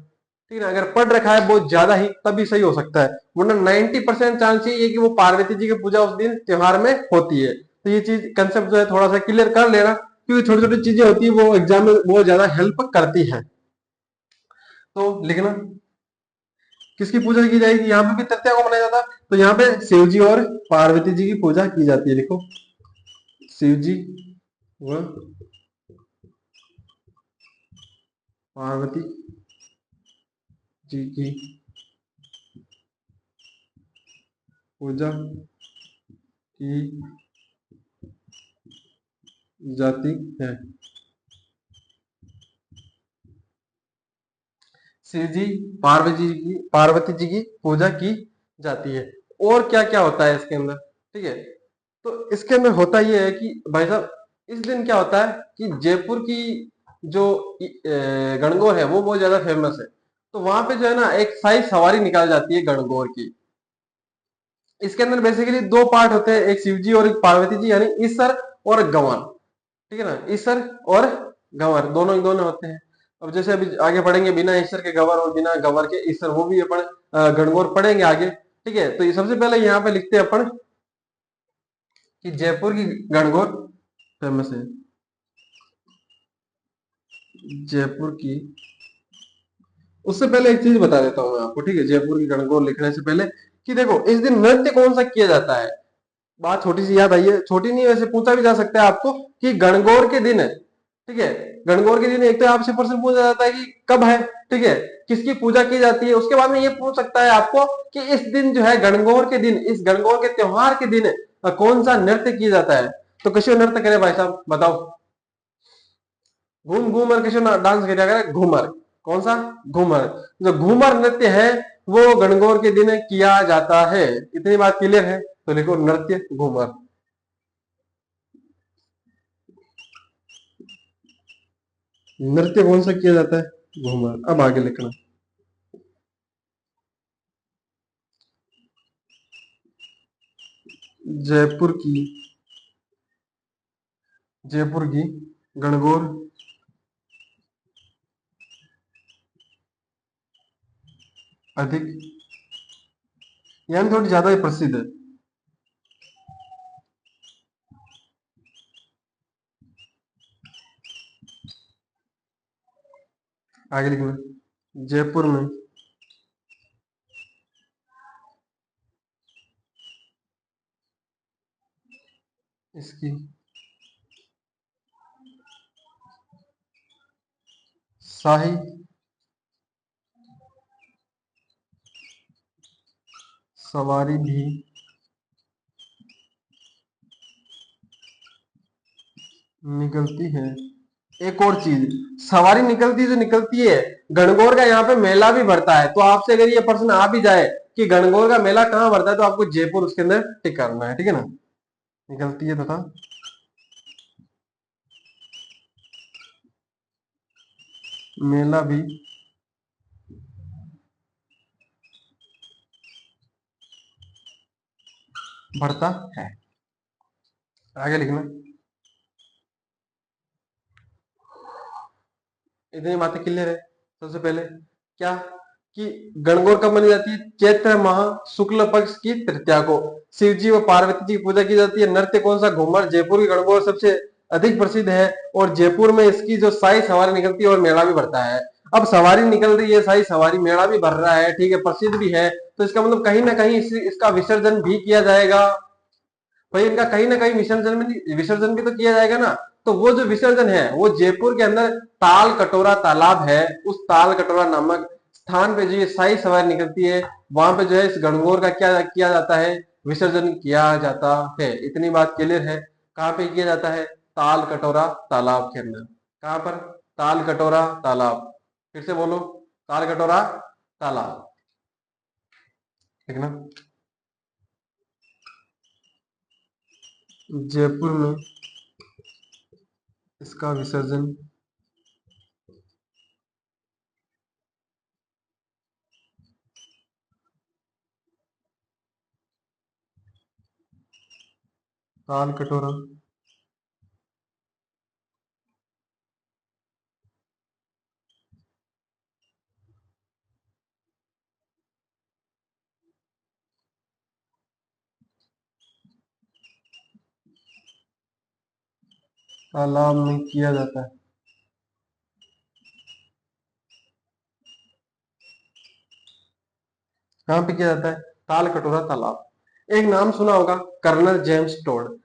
ठीक है ना? अगर पढ़ रखा है बहुत ज्यादा ही तभी सही हो सकता है, वरना 90% चांस ये कि वो पार्वती जी की पूजा उस दिन त्योहार में होती है। तो ये चीज कंसेप्ट जो है थोड़ा सा क्लियर कर लेना, क्योंकि छोटी छोटी चीजें होती है वो एग्जाम में बहुत ज्यादा हेल्प करती है। तो लिखना किसकी पूजा की जाएगी? यहाँ पे भी तृतीया को मनाया जाता है, तो यहाँ पे शिव जी और पार्वती जी की पूजा की जाती है। लिखो शिव जी व पार्वती जी की पूजा की जाती है। शिव जी पार्वती जी की पूजा की जाती है। और क्या क्या होता है इसके अंदर, ठीक है? तो इसके अंदर होता यह है कि भाई साहब इस दिन क्या होता है कि जयपुर की जो गणगौर है वो बहुत ज्यादा फेमस है। तो वहां पे जो है ना एक शाही सवारी निकाली जाती है गणगौर की। इसके अंदर बेसिकली 2 पार्ट होते हैं, एक शिव जी और एक पार्वती जी, यानी ईसर और गंवर, ठीक है ना? ईसर और गंवर दोनों ही दोनों होते हैं। अब जैसे अभी आगे पढ़ेंगे बिना ईसर के गंवर और बिना गंवर के ईसर, वो भी अपन गणगौर पढ़ेंगे आगे, ठीक है? तो ये सबसे पहले यहाँ पे लिखते हैं अपन कि जयपुर की गणगौर फेमस है। जयपुर की, उससे पहले एक चीज बता देता हूँ मैं आपको, ठीक है? जयपुर की गणगौर लिखने से पहले कि देखो इस दिन नृत्य कौन सा किया जाता है। बात छोटी सी याद आई है, छोटी नहीं वैसे पूछा भी जा सकता है आपको कि गणगौर के दिन है, ठीक है? गणगौर के दिन एक तो आपसे प्रश्न पूछा जाता है कि कब है, ठीक है, किसकी पूजा की जाती है। उसके बाद में ये पूछ सकता है आपको कि इस दिन जो है गणगौर के दिन, इस गणगौर के त्योहार के दिन कौन सा नृत्य किया जाता है। तो किसी नृत्य करे भाई साहब बताओ? घूम घूमर किसी डांस किया करे, घूमर। कौन सा? घूमर। जो घूमर नृत्य है वो गणगौर के दिन किया जाता है। इतनी बात क्लियर है? तो लिखो नृत्य घूमर। नृत्य कौन सा किया जाता है? घूमर। अब आगे लिखना। जयपुर की, जयपुर की गणगौर अधिक, यानी थोड़ी ज्यादा ही प्रसिद्ध है। आगे लिखना। जयपुर में इसकी शाही सवारी भी निकलती है। एक और चीज, सवारी निकलती जो निकलती है, गणगौर का यहाँ पे मेला भी भरता है। तो आपसे अगर ये प्रश्न आ भी जाए कि गणगौर का मेला कहाँ भरता है, तो आपको जयपुर उसके अंदर टिक करना है, ठीक है ना। निकलती है तथा मेला भी भरता है। आगे लिखना। इतनी बातें क्लियर है? सबसे पहले क्या, कि गणगौर कब मनाई जाती है? चैत्र माह शुक्ल पक्ष की तृतीया को शिव जी व पार्वती जी की पूजा की जाती है। नृत्य कौन सा? घूमर। जयपुर की गणगौर सबसे अधिक प्रसिद्ध है और जयपुर में इसकी जो शाही सवारी निकलती है और मेला भी भरता है। अब सवारी निकल रही है, शाही सवारी, मेला भी भर रहा है, ठीक है, प्रसिद्ध भी है, तो इसका मतलब कहीं ना कहीं इसका विसर्जन भी किया जाएगा। भाई इनका कहीं ना कहीं विसर्जन भी तो किया जाएगा ना। तो वो जो विसर्जन है वो जयपुर के अंदर ताल कटोरा तालाब है, उस ताल कटोरा नामक स्थान पे जो ये शाही सवारी निकलती है, वहां पे जो है इस गणगौर का क्या किया जाता है? विसर्जन किया जाता है। इतनी बात क्लियर है? कहाँ पे किया जाता है? ताल कटोरा तालाब के अंदर। कहाँ पर? ताल कटोरा तालाब। फिर से बोलो, ताल कटोरा तालाब। ठीक ना। जयपुर में इसका विसर्जन ताल कटोरा तालाब में किया जाता है। कहाँ पे किया जाता है? ताल कटोरा तालाब। एक नाम सुना होगा, कर्नल जेम्स टोड।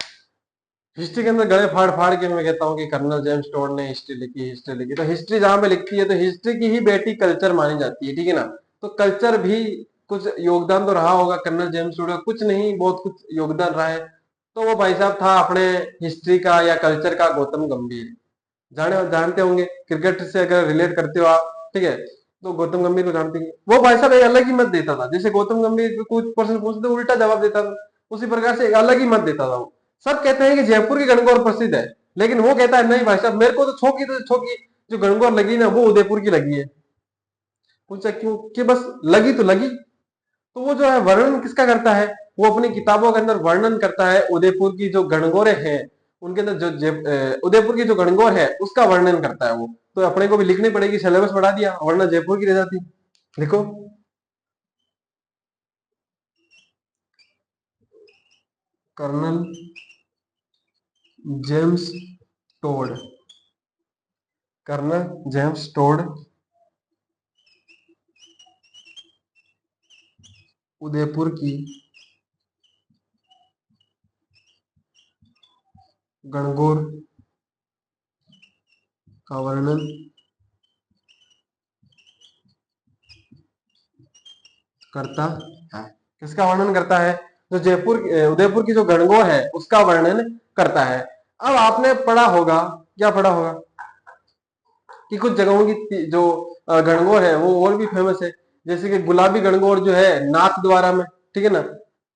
हिस्ट्री के अंदर गले फाड़ फाड़ के मैं कहता हूँ कि कर्नल जेम्स टोड ने हिस्ट्री लिखी, हिस्ट्री लिखी। तो हिस्ट्री जहां पे लिखती है तो हिस्ट्री की ही बेटी कल्चर मानी जाती है, ठीक है ना। तो कल्चर भी कुछ योगदान तो रहा होगा कर्नल जेम्स टोड का, कुछ नहीं बहुत कुछ योगदान रहा है। तो वो भाई साहब था अपने हिस्ट्री का या कल्चर का गौतम गंभीर। जानते होंगे, क्रिकेट से अगर रिलेट करते हो आप, ठीक है, तो गौतम गंभीर को जानते हैं। वो भाई साहब एक अलग ही मत देता था। जैसे गौतम गंभीर को कुछ प्रश्न पूछते उल्टा जवाब देता था, उसी प्रकार से एक अलग ही मत देता था वो। सब कहते हैं कि जयपुर की गणगौर प्रसिद्ध है, लेकिन वो कहता है नहीं भाई साहब, मेरे को तो छोकी जो गणगौर लगी ना वो उदयपुर की लगी है। पूछा क्यों? कि बस लगी तो लगी। तो वो जो है वर्णन किसका करता है? वो अपनी किताबों के अंदर वर्णन करता है उदयपुर की जो गणगौरें हैं, उनके अंदर उदयपुर की जो गणगौर है उसका वर्णन करता है वो। तो अपने को भी लिखनी पड़ेगी, सिलेबस बढ़ा दिया वरना जयपुर की रह जाती। लिखो, colonel James Tod. Colonel James Tod Udaipur की गणगौर का वर्णन करता है। किसका वर्णन करता है? जो उदयपुर की जो गणगौर है उसका वर्णन करता है। अब आपने पढ़ा होगा, क्या पढ़ा होगा, कि कुछ जगहों की जो गणगौर है वो और भी फेमस है। जैसे कि गुलाबी गणगौर जो है नाथ द्वारा में, ठीक है ना।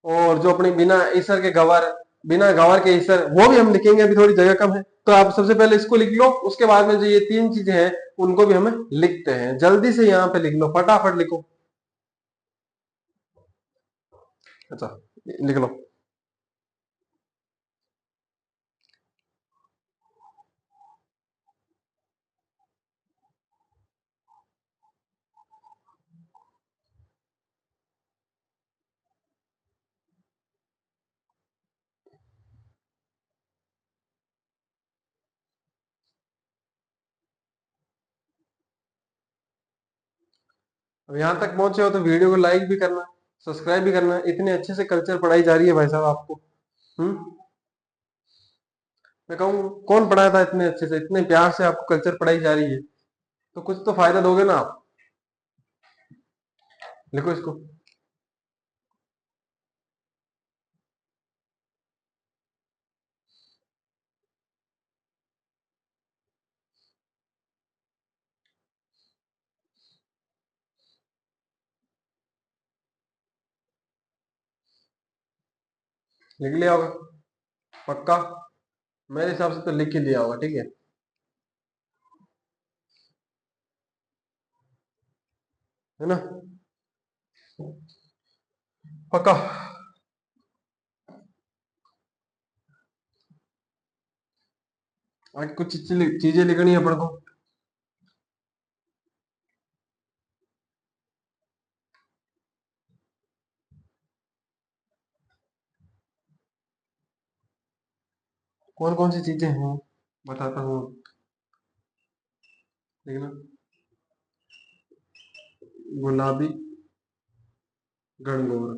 और जो अपनी बिना ईसर के गवर, बिना गवर के ईसर, वो भी हम लिखेंगे, अभी थोड़ी जगह कम है तो आप सबसे पहले इसको लिख लो, उसके बाद में जो ये तीन चीजें हैं उनको भी हमें लिखते हैं। जल्दी से यहाँ पे लिख लो, फटाफट लिखो। अच्छा, लिख लो। अब यहाँ तक पहुंचे हो तो वीडियो को लाइक भी करना, सब्सक्राइब भी करना। इतने अच्छे से कल्चर पढ़ाई जा रही है भाई साहब आपको। हम्म। मैं कहूँ कौन पढ़ाया था इतने अच्छे से, इतने प्यार से आपको कल्चर पढ़ाई जा रही है, तो कुछ तो फायदा दोगे ना आप। लिखो इसको। लिख लिया होगा पक्का। मेरे हिसाब से तो लिख ही लिया होगा, ठीक है ना, पक्का। आज कुछ चीजें लिखनी है अपन को। कौन कौन सी चीजें हैं बताता हूँ, देखना। गुलाबी गणगौर,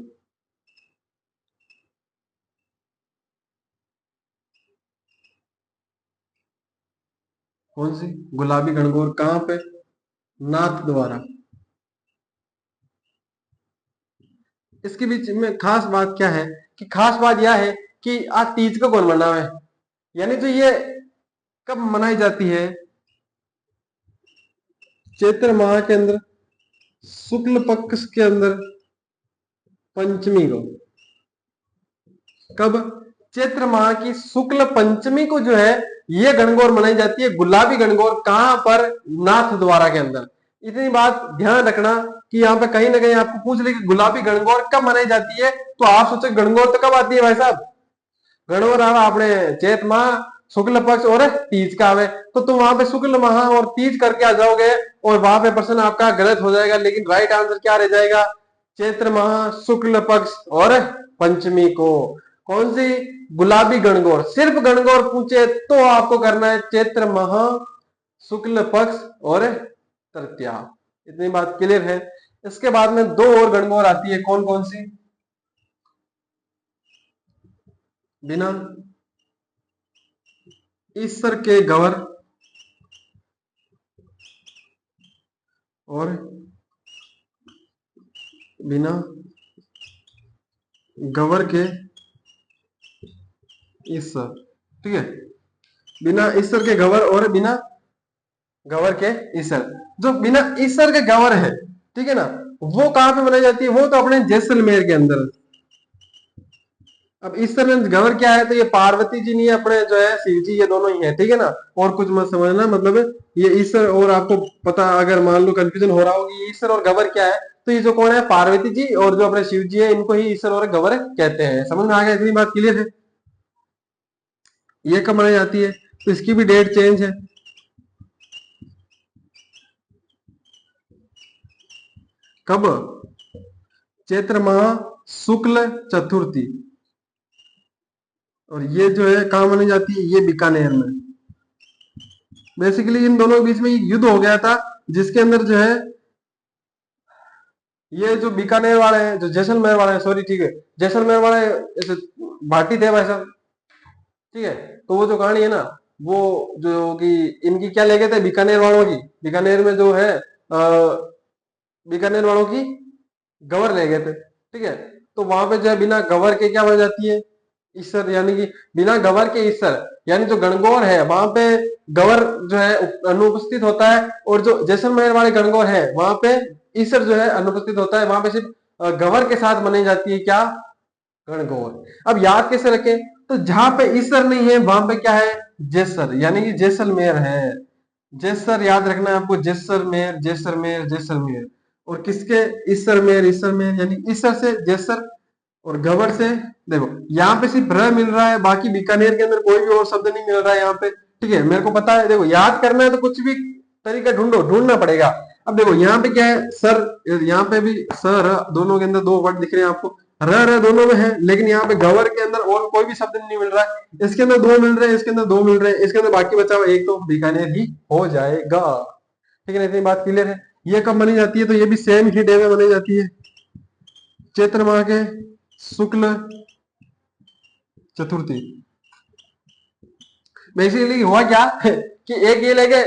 कौन सी गुलाबी गणगौर कहाँ पे, नाथ द्वारा। इसके बीच में खास बात क्या है, कि खास बात यह है कि आज तीज को कौन मनावे, यानी तो ये कब मनाई जाती है, चैत्र माह के अंदर, शुक्ल पक्ष के अंदर, पंचमी को। कब, चैत्र माह की शुक्ल पंचमी को जो है ये गणगौर मनाई जाती है, गुलाबी गणगौर। कहां पर, नाथ द्वारा के अंदर। इतनी बात ध्यान रखना कि यहाँ पे कहीं ना कहीं आपको पूछ ले कि गुलाबी गणगौर कब मनाई जाती है, तो आप सोचे गणगौर तो कब आती है भाई साहब, गणगौर आवा अपने चैत माह शुक्ल पक्ष और तीज का आवे, तो तुम वहां पे शुक्ल माह और तीज करके आ जाओगे और वहां पे प्रश्न आपका गलत हो जाएगा। लेकिन राइट आंसर क्या रह जाएगा, चैत्र माह शुक्ल पक्ष और पंचमी को। कौन सी, गुलाबी गणगौर। सिर्फ गणगौर पूछे तो आपको करना है चैत्र माह शुक्ल पक्ष और तृतीया। इतनी बात क्लियर है। इसके बाद में दो और गणगौर आती है, कौन कौन सी, बिना ईश्वर के गवर और बिना गवर के ईश्वर, ठीक है। बिना ईश्वर के गवर और बिना गवर के ईश्वर। जो बिना ईश्वर के गवर है, ठीक है ना, वो कहां पे बनाई जाती है, वो तो अपने जैसलमेर के अंदर। अब ईश्वर में गवर क्या है, तो ये पार्वती जी नहीं है, अपने जो है शिव जी, ये दोनों ही है, ठीक है ना। और कुछ मत समझना, मतलब ये ईश्वर, और आपको पता अगर मान लो कंफ्यूजन हो रहा हो कि ईश्वर और गवर क्या है, तो ये जो कौन है, पार्वती जी और जो अपने शिव जी है, इनको ही ईश्वर और गवर कहते हैं। समझ में आ गया, इतनी बात क्लियर है। ये कब मनाई जाती है, तो इसकी भी डेट चेंज है। कब, चैत्र माह शुक्ल चतुर्थी। और ये जो है कहाँ मानी जाती है, ये बीकानेर में। बेसिकली इन दोनों के बीच में युद्ध हो गया था, जिसके अंदर जो है ये जो बीकानेर वाले हैं, जो जैसलमेर वाले हैं, सॉरी ठीक है, जैसलमेर वाले ऐसे भाटी थे भाई साहब, ठीक है। तो वो जो कहानी है ना, वो जो कि इनकी क्या ले गए थे, बीकानेर वालों की, बीकानेर में जो है बीकानेर वालों की गवर ले गए थे, ठीक है। तो वहां पे जो है बिना गवर के क्या बन जाती है, ईश्वर, यानी कि बिना गवर के ईश्वर, यानी जो गणगौर है वहां पे गवर जो है अनुपस्थित होता है, और जो जैसलमेर वाले गणगौर है वहां पे ईसर जो है अनुपस्थित होता है, वहां पे सिर्फ गवर के साथ मनाई जाती है क्या, गणगौर। अब याद कैसे रखें, तो जहां पे ईसर नहीं है वहां पे क्या है, जेसर, यानी कि जैसलमेर है। जेसर याद रखना है आपको, जैसलमेर जैसलमेर जैसलमेर। और किसके, ईसरमेर ईसरमेर, यानी ईसर से जेसर और गवर से, देखो यहाँ पे सिर्फ र मिल रहा है, बाकी बीकानेर के अंदर कोई भी और शब्द नहीं मिल रहा है यहाँ पे। ठीक है, मेरे को पता है, देखो याद करना है तो कुछ भी तरीका ढूंढना पड़ेगा। अब देखो यहाँ पे क्या है, सर, यहाँ पे भी सर दोनों के अंदर दो वर्ड दिख रहे हैं आपको, र दोनों में है, लेकिन यहाँ पे गवर के अंदर और कोई भी शब्द नहीं मिल रहा है। इसके अंदर दो मिल रहे हैं, इसके अंदर दो मिल रहे हैं, इसके अंदर बाकी बचा हुआ एक, तो बीकानेर ही हो जाएगा। ठीक है ना, इतनी बात क्लियर है। ये कब बनी जाती है, तो ये भी सेम ही डे में बनाई जाती है, चैत्र माह के शुक्ल चतुर्थी। बेसिकली हुआ क्या कि एक ये ले गए,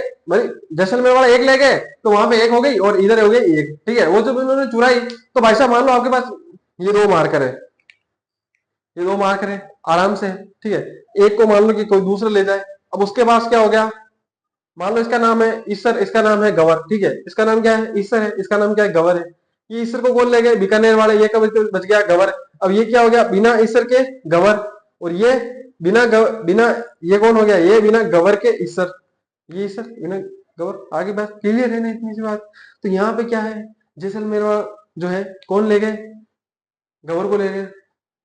जैसलमेर वाला एक ले गए, तो वहां पे एक हो गई और इधर हो गई एक। ठीक है, वो जब उन्होंने चुराई, तो भाई साहब मान लो आपके पास ये दो मार्कर है, ये दो मार्कर है आराम से। ठीक है, एक को मान लो कि कोई दूसरा ले जाए, अब उसके पास क्या हो गया, मान लो इसका नाम है ईसर, इसका नाम है गवर। ठीक है, इसका नाम क्या है, ईसर है, इसका नाम क्या है, गवर है। ये ईसर को कौन ले गए, बीकानेर वाले, ये कब बच गया, गवर। अब ये क्या हो गया, बिना ईसर के गवर, और ये बिना ये कौन हो गया, ये बिना गवर के ईसर, ये ईसर बिना गवर। आगे बात क्लियर है ना, इतनी सी बात। तो यहाँ पे क्या है, जैसलमेर वाला जो है कौन ले गए, गवर को ले गए।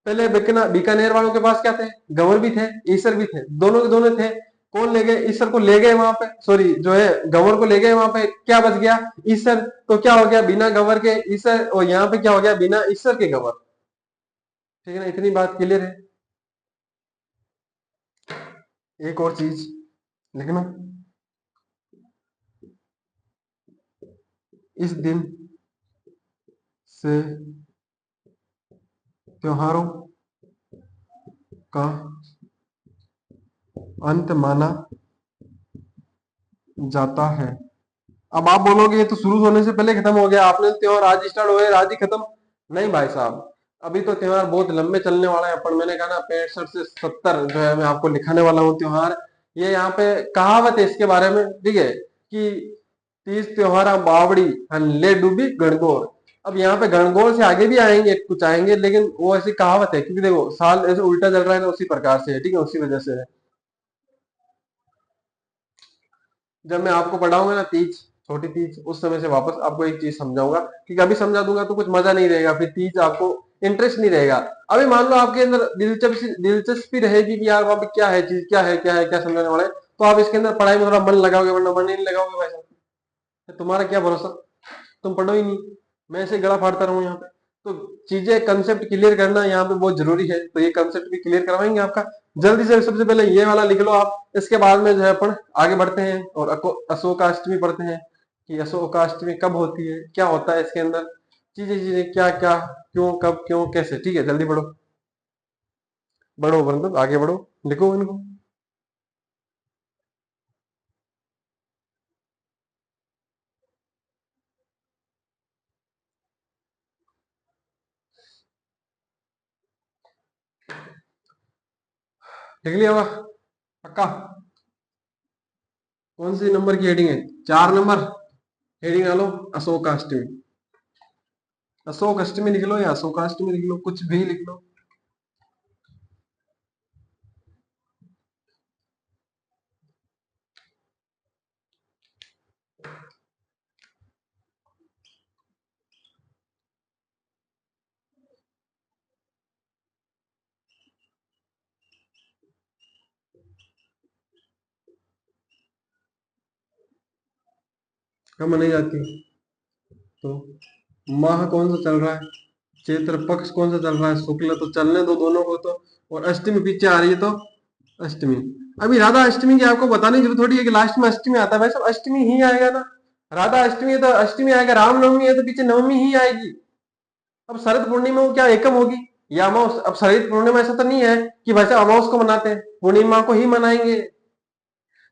पहले बीकानेर वालों के पास क्या थे, गवर भी थे, ईसर भी थे, दोनों के दोनों थे। कौन ले गए, ईसर को ले गए वहां पे, सॉरी जो है गवर को ले गए वहां पे, क्या बच गया, ईसर। तो क्या हो गया, बिना गवर के ईसर, और यहाँ पे क्या हो गया, बिना ईसर के गवर। ठीक है ना, इतनी बात क्लियर है। एक और चीज लिखना, इस दिन से त्योहारों का अंत माना जाता है। अब आप बोलोगे ये तो शुरू होने से पहले खत्म हो गया, आपने त्योहार आज स्टार्ट हुए आज ही खत्म। नहीं भाई साहब, अभी तो त्योहार बहुत लंबे चलने वाला है। अपन मैंने कहा ना 65 से 70 जो है मैं आपको लिखाने वाला हूँ त्योहार। ये यहाँ पे कहावत है इसके बारे में, ठीक है, कि तीज त्योहार बावड़ी ले डूबी गणगौर। अब यहाँ पे गणगौर से आगे भी आएंगे, कुछ आएंगे, लेकिन वो ऐसी कहावत है, क्योंकि देखो साल ऐसे उल्टा चल रहा है ना, उसी प्रकार से है। ठीक है, उसी वजह से है। जब मैं आपको पढ़ाऊंगा ना तीज, छोटी तीज, उस समय से वापस आपको एक चीज समझाऊंगा, कि अभी समझा दूंगा तो कुछ मजा नहीं रहेगा, फिर तीज आपको इंटरेस्ट नहीं रहेगा। अभी मान लो आपके अंदर दिलचस्पी रहेगी कि यार वहां पे क्या है, चीज क्या है, क्या है, क्या समझाने वाला है, तो आप इसके अंदर पढ़ाई में थोड़ा मन लगाओगे, वरना मन नहीं लगाओगे भाई साहब, तुम्हारा क्या भरोसा, तुम पढ़ो ही नहीं, मैं ऐसे गला फाड़ता रहूं यहाँ पे। तो चीजें कंसेप्ट क्लियर करना यहाँ पे बहुत जरूरी है, तो ये कंसेप्ट भी क्लियर करवाएंगे आपका। जल्दी से सबसे पहले ये वाला लिख लो आप, इसके बाद में जो है अपन आगे बढ़ते हैं और अशोकाष्टमी पढ़ते हैं, कि अशोकाष्टमी कब होती है, क्या होता है इसके अंदर, चीजें चीजें क्या क्या, क्यों, कब, क्यों, कैसे। ठीक है, जल्दी बढ़ो, बढ़ो, मतलब आगे बढ़ो, लिखो इनको। लिख लिया होगा पक्का। कौन सी नंबर की हेडिंग है, 4 नंबर। हेडिंग डालो अशोकाष्टमी, अशोक अष्टमी लिख लो या अशोकाष्टमी लिख लो, कुछ भी लिख लो। कब मनाई जाती है, तो माह कौन सा चल रहा है, चैत्र पक्ष कौन सा चल रहा है, शुक्ल, तो चलने दो दोनों को तो। और अष्टमी पीछे आ रही है, तो अष्टमी। अभी राधा अष्टमी की आपको बताने की जरूरत थोड़ी है कि लास्ट में अष्टमी आता है, भाई सब अष्टमी ही आएगा ना। राधा अष्टमी है तो अष्टमी आएगा, रामनवमी है तो पीछे नवमी ही आएगी। अब शरद पूर्णिमा को क्या एकम होगी या अमावस, अब शरद पूर्णिमा ऐसा तो नहीं है कि वैसे अमावस को मनाते हैं, पूर्णिमा को ही मनाएंगे।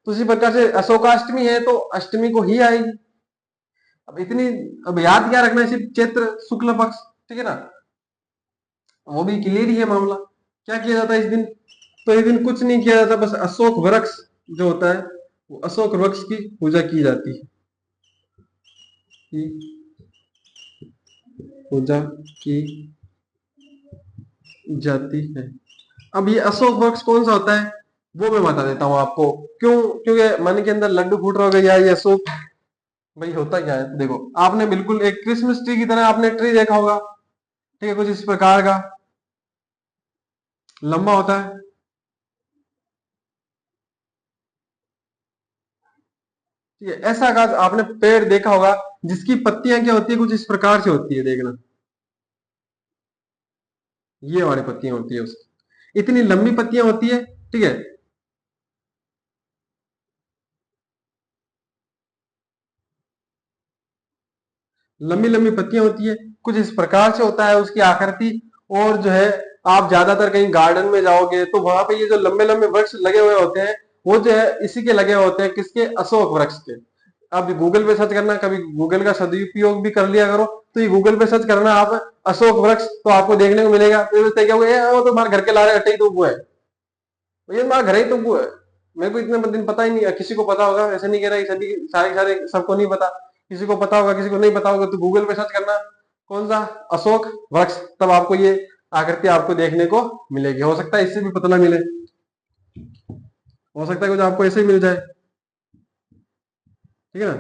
तो उसी प्रकार से अशोकाष्टमी है तो अष्टमी को ही आएगी। अब इतनी, अब याद क्या रखना है, सिर्फ चैत्र शुक्ल पक्ष। ठीक है ना, वो भी क्लियर ही है मामला। क्या किया जाता है इस दिन, तो इस दिन कुछ नहीं किया जाता, बस अशोक वृक्ष जो होता है, वो अशोक वृक्ष की पूजा की जाती है। पूजा की जाती है। अब ये अशोक वृक्ष कौन सा होता है वो मैं बता देता हूँ आपको। क्यों? क्योंकि मन के अंदर लड्डू फूट रहा होगा यार, ये अशोक भाई होता क्या है। देखो, आपने बिल्कुल एक क्रिसमस ट्री की तरह आपने ट्री देखा होगा, ठीक है, कुछ इस प्रकार का लंबा होता है। ठीक है, ऐसा का आपने पेड़ देखा होगा जिसकी पत्तियां क्या होती है, कुछ इस प्रकार से होती है, देखना, ये वाली पत्तियां होती है उसकी, इतनी लंबी पत्तियां होती है। ठीक है, लंबी लंबी पत्तियां होती है, कुछ इस प्रकार से होता है उसकी आकृति। और जो है, आप ज्यादातर कहीं गार्डन में जाओगे तो वहां पे ये जो लंबे लंबे वृक्ष लगे हुए होते हैं, वो जो है इसी के लगे होते हैं, किसके? अशोक वृक्ष के। आप गूगल पे सर्च करना, कभी गूगल का सदुपयोग भी कर लिया करो, तो ये गूगल पे सर्च करना आप अशोक वृक्ष, तो आपको देखने को मिलेगा। तो ये बोलते हैं, क्या वो तो हमारे घर के ला रहे अट्टे ही तो वो है, ये हमारा घर ही तो वो है। मेरे को इतने दिन पता ही नहीं है, किसी को पता होगा, ऐसे नहीं कह रहा कि सभी सारे सारे सबको नहीं पता, किसी को पता होगा, किसी को नहीं पता होगा, तो गूगल पे सर्च करना कौन सा? अशोक वृक्ष, तब आपको ये आकृति आपको देखने को मिलेगी। हो सकता है इससे भी पतला मिले, हो सकता है कुछ आपको ऐसे ही मिल जाए। ठीक है ना?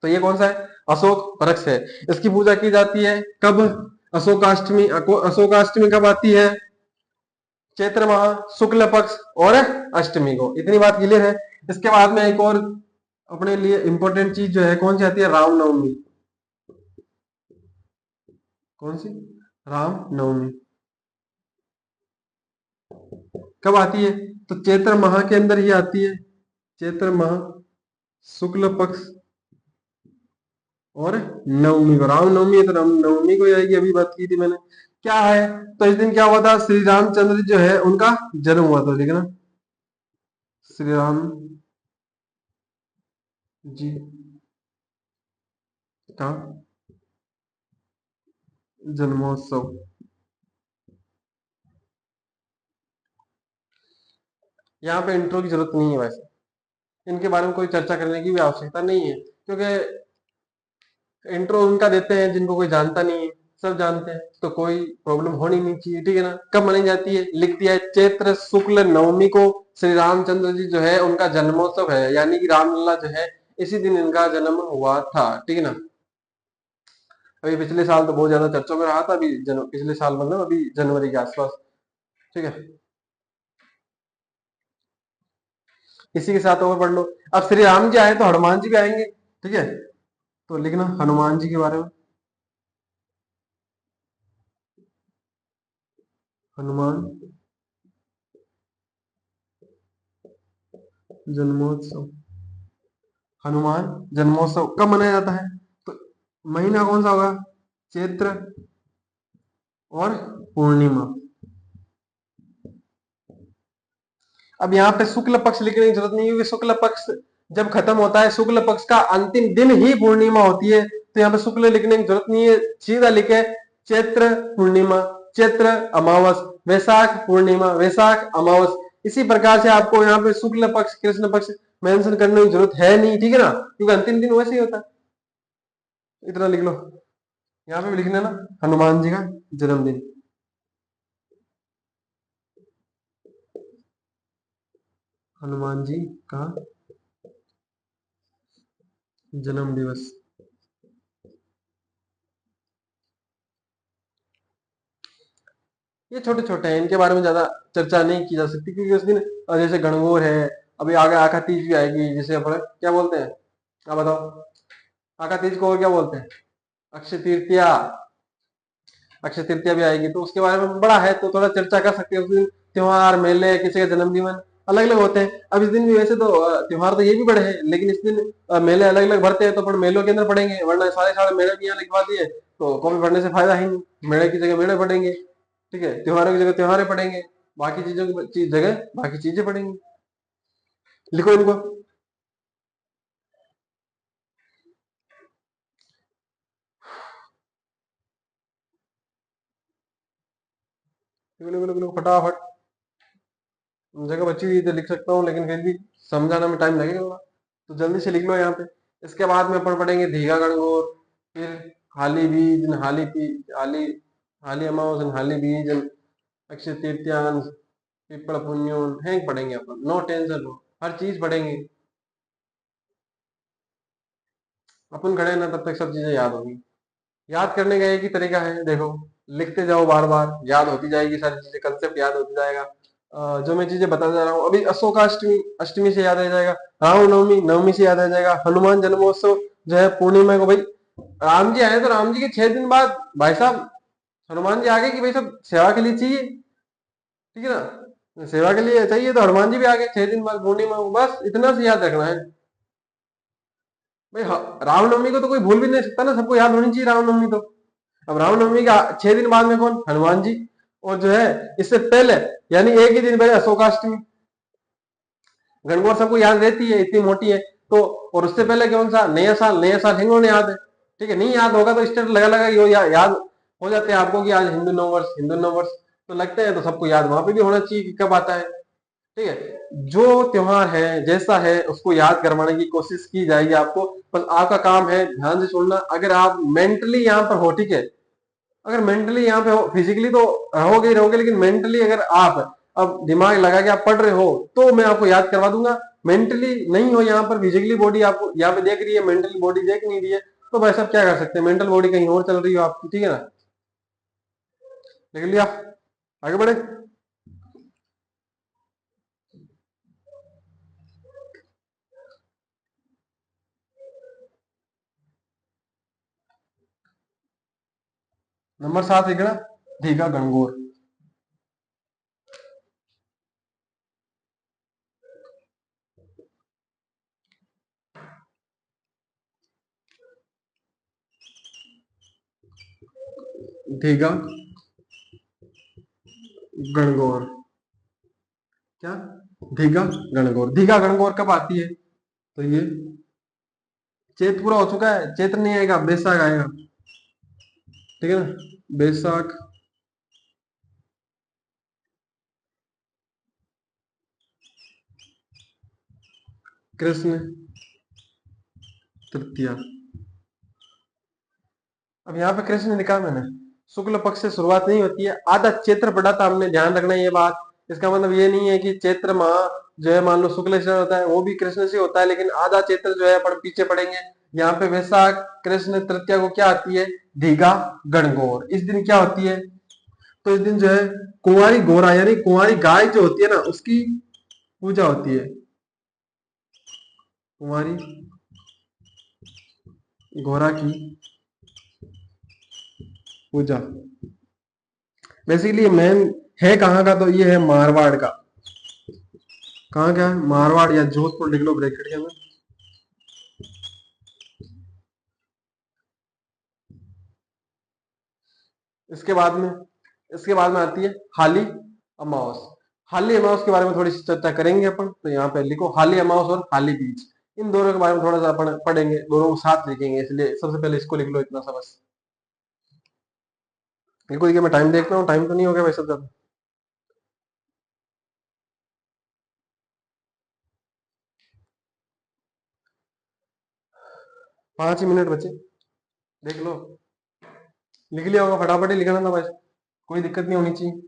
तो ये कौन सा है? अशोक वृक्ष है। इसकी पूजा की जाती है कब? अशोकाष्टमी। अशोकाष्टमी कब आती है? चैत्र माह शुक्ल पक्ष और अष्टमी को। इतनी बात क्लियर है। इसके बाद में एक और अपने लिए इंपॉर्टेंट चीज जो है, कौन सी आती है? रामनवमी। कौन सी? रामनवमी कब आती है? तो चैत्र माह के अंदर ही आती है। चैत्र माह शुक्ल पक्ष और नवमी को रामनवमी है, तो रामनवमी को ही आएगी। अभी बात की थी मैंने। क्या है? तो इस दिन क्या हुआ था? श्री रामचंद्र जो है उनका जन्म हुआ था, ठीक है ना? श्री राम जी का जन्मोत्सव। यहाँ पे इंट्रो की जरूरत नहीं है वैसे, इनके बारे में कोई चर्चा करने की भी आवश्यकता नहीं है, क्योंकि इंट्रो उनका देते हैं जिनको कोई जानता नहीं है, सब जानते हैं, तो कोई प्रॉब्लम होनी नहीं चाहिए। ठीक है ना? कब मनाई जाती है? लिख दिया है, चैत्र शुक्ल नवमी को श्री रामचंद्र जी जो है उनका जन्मोत्सव है, यानी कि रामलला जो है इसी दिन इनका जन्म हुआ था। ठीक है ना? अभी पिछले साल तो बहुत ज्यादा चर्चा में रहा था, अभी पिछले साल मतलब अभी जनवरी के आसपास। ठीक है, इसी के साथ और पढ़ लो। अब श्री राम जी आए तो हनुमान जी भी आएंगे। ठीक है, तो लिखना हनुमान जी के बारे में। हनुमान जन्मोत्सव। हनुमान जन्मोत्सव कब मनाया जाता है? तो महीना कौन सा होगा? चैत्र और पूर्णिमा। अब यहाँ पे शुक्ल पक्ष लिखने की जरूरत नहीं है, क्योंकि शुक्ल पक्ष जब खत्म होता है, शुक्ल पक्ष का अंतिम दिन ही पूर्णिमा होती है, तो यहाँ पे शुक्ल लिखने की जरूरत नहीं है, सीधा लिखे चैत्र पूर्णिमा, चैत्र अमावस, वैशाख पूर्णिमा, वैशाख अमावस। इसी प्रकार से आपको यहाँ पे शुक्ल पक्ष कृष्ण पक्ष मेंशन करने की जरूरत है नहीं। ठीक है ना? क्योंकि अंतिम दिन वैसे ही होता है। इतना लिख लो, यहाँ पे भी लिखना ना, हनुमान जी का जन्मदिन। हनुमान जी का जन्म दिवस। ये छोटे छोटे हैं, इनके बारे में ज्यादा चर्चा नहीं की जा सकती, क्योंकि उस दिन जैसे गणगौर है, अभी आगे आका तीज भी आएगी, जिसे अपने क्या बोलते हैं, आप बताओ? आका तीज को और क्या बोलते हैं? अक्षय तृतीया। अक्षय तृतीया भी आएगी, तो उसके बारे में बड़ा है, तो थोड़ा चर्चा कर सकते हैं। उस दिन त्योहार मेले किसी का जन्मदिन अलग अलग होते हैं। अब इस दिन भी वैसे तो त्योहार तो ये भी बड़े हैं, लेकिन इस दिन मेले अलग अलग भरते हैं, तो अपन मेलों के अंदर पढ़ेंगे, वरना सारे सारे मेले भी यहाँ लिखवा दिए तो कॉपी पढ़ने से फायदा ही नहीं। मेले की जगह मेले पढ़ेंगे, ठीक है, त्योहारों की जगह त्योहारें पढ़ेंगे, बाकी चीजों की जगह बाकी चीजें पढ़ेंगे। लिखो इनको। लिखो लिखो लिखो लिखो, फटाफट। जगह बची हुई तो लिख सकता हूँ, लेकिन फिर भी समझाने में टाइम लगेगा थोड़ा, तो जल्दी से लिख लो यहाँ पे। इसके बाद में अपन पढ़ेंगे दीघा गणगौर, फिर हाली बीज हाली पी हाली हाली अमावस हाली बीज अक्षय तृतीया पिपल पुण्यो हैंग पढ़ेंगे अपन, नो टेंशन हो, हर चीज पढ़ेंगे अपन, खड़े ना तब तक सब चीजें याद होंगी। याद करने का एक ही तरीका है, देखो लिखते जाओ, बार बार याद होती जाएगी सारी चीजें, कंसेप्ट याद होती जाएगा। जो मैं चीजें बता जा रहा हूँ अभी, अशोकाष्टमी अष्टमी से याद आ जाएगा, रामनवमी नवमी से याद आ जाएगा, हनुमान जन्मोत्सव जो है पूर्णिमा को, भाई राम जी आए तो राम जी के 6 दिन बाद भाई साहब हनुमान जी आगे कि भाई सब सेवा के लिए चाहिए, ठीक है ना, सेवा के लिए चाहिए तो हनुमान जी भी आगे 6 दिन बाद पूर्णिमा को, बस इतना से याद रखना है भाई। रामनवमी को तो कोई भूल भी नहीं सकता ना, सबको याद होनी चाहिए रामनवमी तो। अब रामनवमी का 6 दिन बाद में कौन, हनुमान जी। और जो है इससे पहले यानी एक ही दिन पहले अशोकाष्टमी, गणगौर सबको याद रहती है, इतनी मोटी है तो। और उससे पहले कौन सा, नया साल, नया साल हिंगों ने याद है, ठीक है, नहीं याद होगा तो स्टेट लगा लगा याद हो जाते हैं आपको कि आज हिंदू नववर्ष, हिंदू नववर्ष तो लगते हैं, तो सबको याद वहां पे भी होना चाहिए कि कब आता है, ठीक है। जो त्योहार है जैसा है उसको याद करवाने की कोशिश की जाएगी आपको, बस आपका काम है ध्यान से सुनना। अगर आप मेंटली यहाँ पर हो, ठीक है, अगर मेंटली यहाँ पे हो, फिजिकली तो रहोगे ही रहोगे, लेकिन मेंटली अगर आप अब दिमाग लगा के आप पढ़ रहे हो तो मैं आपको याद करवा दूंगा। मेंटली नहीं हो यहाँ पर, फिजिकली बॉडी आपको यहाँ पे देख रही है, मेंटली बॉडी देख नहीं रही है, तो भाई साहब क्या कर सकते हैं, मेंटल बॉडी कहीं और चल रही हो आपकी, ठीक है ना, देख लिया, आगे बढ़े। नंबर 7 लिखना, धीगा गणगौर। धीगा गणगौर, क्या, धीगा गणगौर, धीगा गणगौर कब आती है, तो ये चैत पूरा हो चुका है, चैत्र नहीं आएगा, बैसाख आएगा, ठीक है ना, बैसाख, कृष्ण तृतीया। अब यहाँ पे कृष्ण लिखा मैंने, शुक्ल पक्ष से शुरुआत नहीं होती है, आधा चैत्र पढ़ा था हमने, ध्यान रखना ये बात। इसका मतलब ये नहीं है कि चैत्र माह जो है मान लो शुक्ल से होता है, वो भी कृष्ण से होता है, लेकिन आधा चैत्र जो है अपन पीछे पढ़ेंगे। यहाँ पे वैशाख कृष्ण तृतीया को क्या आती है, दीघा गणगौर, इस दिन क्या होती है, तो इस दिन जो है कुंवारी गोरा यानी कुंवारी गाय जो होती है ना, उसकी पूजा होती है, कुंवारी गोरा की पूजा। बेसिकली मेन है कहाँ का, तो ये है मारवाड़ का। कहाँ क्या है, मारवाड़ या जोधपुर लिख लो ब्रैकेट के अंदर। इसके बाद में इसके बाद में आती है हाली अमावस। हाली अमावस के बारे में थोड़ी सी चर्चा करेंगे अपन, तो यहाँ पे लिखो हाली अमावस और हाली बीज, इन दोनों के बारे में थोड़ा सा अपन पढ़ेंगे, दोनों को साथ लिखेंगे, इसलिए सबसे पहले इसको लिख लो, इतना सा बस लिखो। ये मैं टाइम देखता हूँ, टाइम तो नहीं हो गया वैसे ज्यादा, 5 ही मिनट बचे, देख लो, लिख लिया होगा, फटाफट ही लिखना था बस, कोई दिक्कत नहीं होनी चाहिए।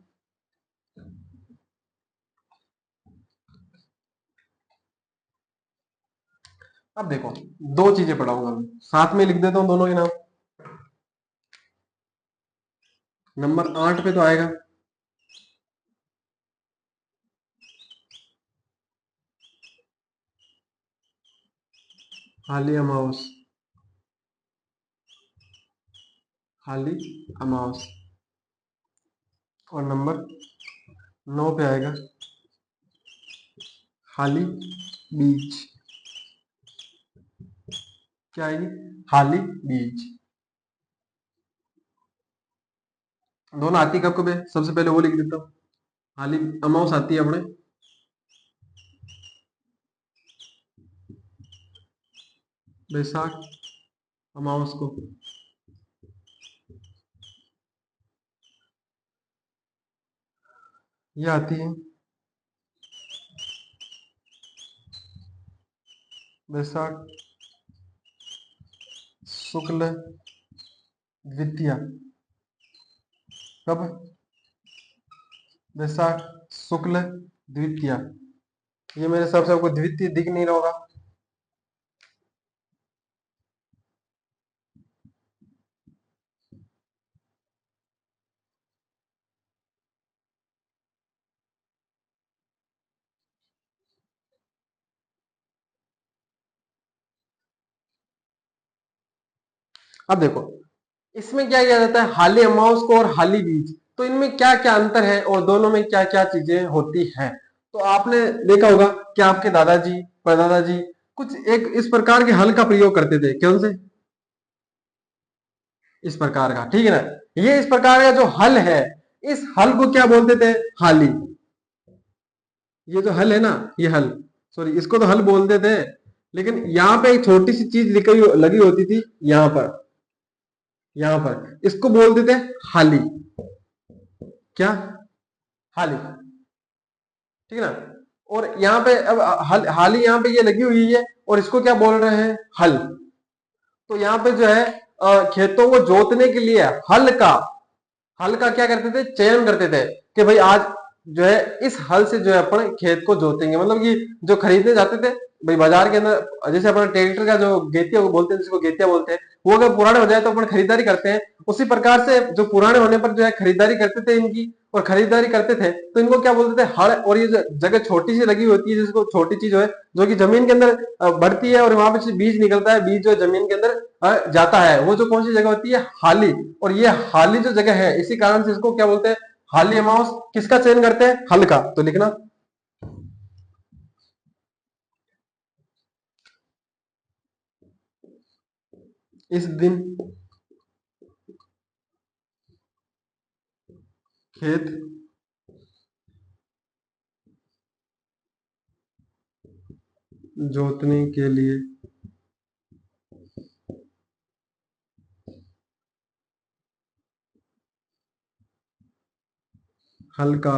अब देखो, दो चीजें पढ़ाऊंगा मैं, साथ में लिख देता हूँ दोनों के नाम। नंबर 8 पे तो आएगा हाली अमावस, हाली अमावस। और नंबर 9 पे आएगा हाली बीच, क्या आएगी, हाली बीच। दोनों आती कब कब है, सबसे पहले वो लिख देता हूँ, हाली अमावस आती है अपने बैसाख अमावस को, ये आती है बैसाख शुक्ल द्वितीया कब? वैशाख शुक्ल द्वितीया। ये मेरे हिसाब से आपको द्वितीय दिख नहीं रहा होगा। अब देखो, इसमें क्या किया जाता है, हाली अमावस को और हाली बीज, तो इनमें क्या क्या अंतर है और दोनों में क्या क्या चीजें होती हैं। तो आपने देखा होगा कि आपके दादाजी परदादाजी कुछ एक इस प्रकार के हल का प्रयोग करते थे। कौन से? इस प्रकार का, ठीक है ना। ये इस प्रकार का जो हल है, इस हल को क्या बोलते थे? हाली। ये जो हल है ना, ये हल, सॉरी, इसको तो हल बोलते थे, लेकिन यहाँ पे एक छोटी सी चीज लगी होती थी, यहाँ पर इसको बोलते थे हाली। क्या? हाली, ठीक है ना। और यहाँ पे अब हाली यहाँ पे ये लगी हुई है, और इसको क्या बोल रहे हैं? हल। तो यहाँ पे जो है खेतों को जोतने के लिए हल का क्या करते थे? चयन करते थे कि भाई आज जो है इस हल से जो है अपन खेत को जोतेंगे। मतलब कि जो खरीदने जाते थे भाई बाजार के अंदर, जैसे अपन ट्रैक्टर का जो गेतिया बोलते हैं, जिसको गेतिया बोलते हैं, वो अगर पुराने हो जाए तो अपन खरीदारी करते हैं। उसी प्रकार से जो पुराने होने पर जो है खरीदारी करते थे इनकी, और खरीदारी करते थे तो इनको क्या बोलते थे? हल। और ये जो जगह छोटी सी लगी होती है, जिसको छोटी चीज जो है, जो कि जमीन के अंदर बढ़ती है, और वहां पे से बीज निकलता है, बीज जो जमीन के अंदर जाता है, वो जो कौन सी जगह होती है? हाली। और ये हाली जो जगह है, इसी कारण से इसको क्या बोलते हैं? हाली अमावस। किसका चयन करते हैं? हल का। तो लिखना, इस दिन खेत जोतने के लिए हल का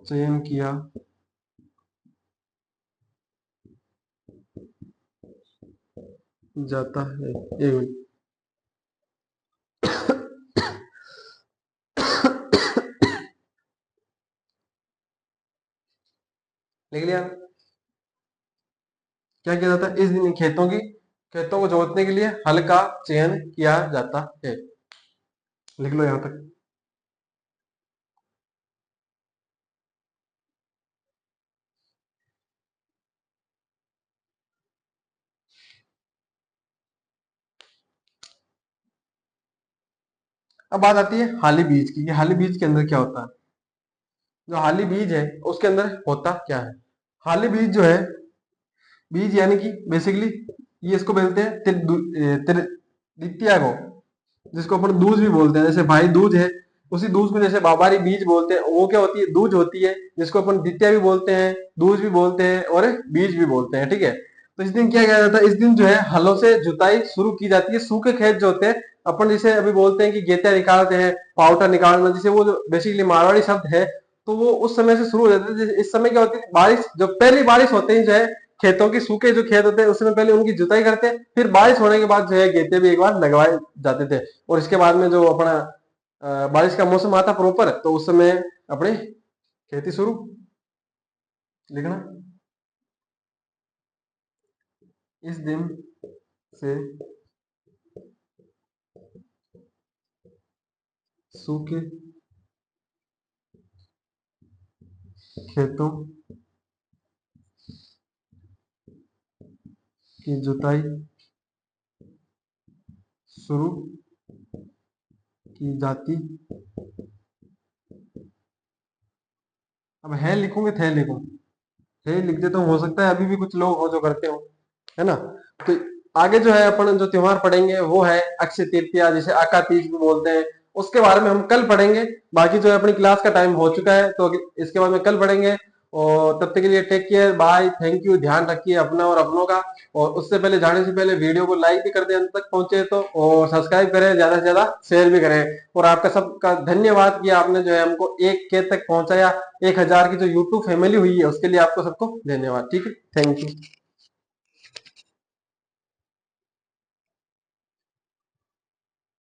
चयन किया जाता है। एक मिनट। लिख लिया? क्या किया जाता है? इस दिन खेतों को जोतने के लिए हल का चयन किया जाता है। लिख लो यहां तक। अब बात आती है हाली बीज की। ये हाली बीज के अंदर क्या होता है? जो हाली बीज है उसके अंदर होता क्या है? हाली बीज जो है, बीज यानी कि बेसिकली ये इसको बोलते हैं द्वितीया को, जिसको अपन दूज भी बोलते हैं। जैसे भाई दूज है, उसी दूज को जैसे बाबारी बीज बोलते हैं, वो क्या होती है? दूज होती है, जिसको अपन द्वितीया भी बोलते हैं, दूज भी बोलते हैं, और बीज भी बोलते हैं, ठीक है। तो इस दिन क्या किया जाता है? इस दिन जो है हलों से जुताई शुरू की जाती है। सूखे खेत जो होते हैं, अपन जिसे अभी बोलते हैं कि गेतिया निकालते हैं, पाउटा निकालना, जिसे वो जो बेसिकली मारवाड़ी शब्द है, तो वो उस समय से शुरू हो जाते हैं। इस समय क्या होती है? बारिश, जो पहली बारिश होते ही जो है खेतों की, सूखे जो खेत होते हैं उसमें पहले उनकी जुताई करते हैं, फिर बारिश होने के बाद जो है गेते भी एक बार लगवाए जाते थे। और इसके बाद में जो अपना बारिश का मौसम आता प्रॉपर, तो उस समय अपने खेती शुरू। लिखना, इस दिन से सूखे खेतों की जुताई शुरू की जाती। अब है लिखूंगे थे लिखूं? थे लिख देता हूँ, हो सकता है अभी भी कुछ लोग हो जो करते हो, है ना। तो आगे जो है अपन जो त्योहार पढ़ेंगे वो है अक्षय तृतीया, जिसे आका तीज भी बोलते हैं। उसके बारे में हम कल पढ़ेंगे। बाकी जो है अपनी क्लास का टाइम हो चुका है, तो इसके बाद में कल पढ़ेंगे। और तब तक के लिए take care, bye, thank you. ध्यान रखिए अपना और अपनों का। और उससे पहले, जाने से पहले वीडियो को लाइक भी कर दें अंत तक पहुंचे तो, और सब्सक्राइब करें, ज्यादा से ज्यादा शेयर भी करें। और आपका सबका धन्यवाद कि आपने जो है हमको 1K तक पहुंचाया। 1000 की जो यूट्यूब फैमिली हुई है उसके लिए आपको सबको धन्यवाद। ठीक है, थैंक यू।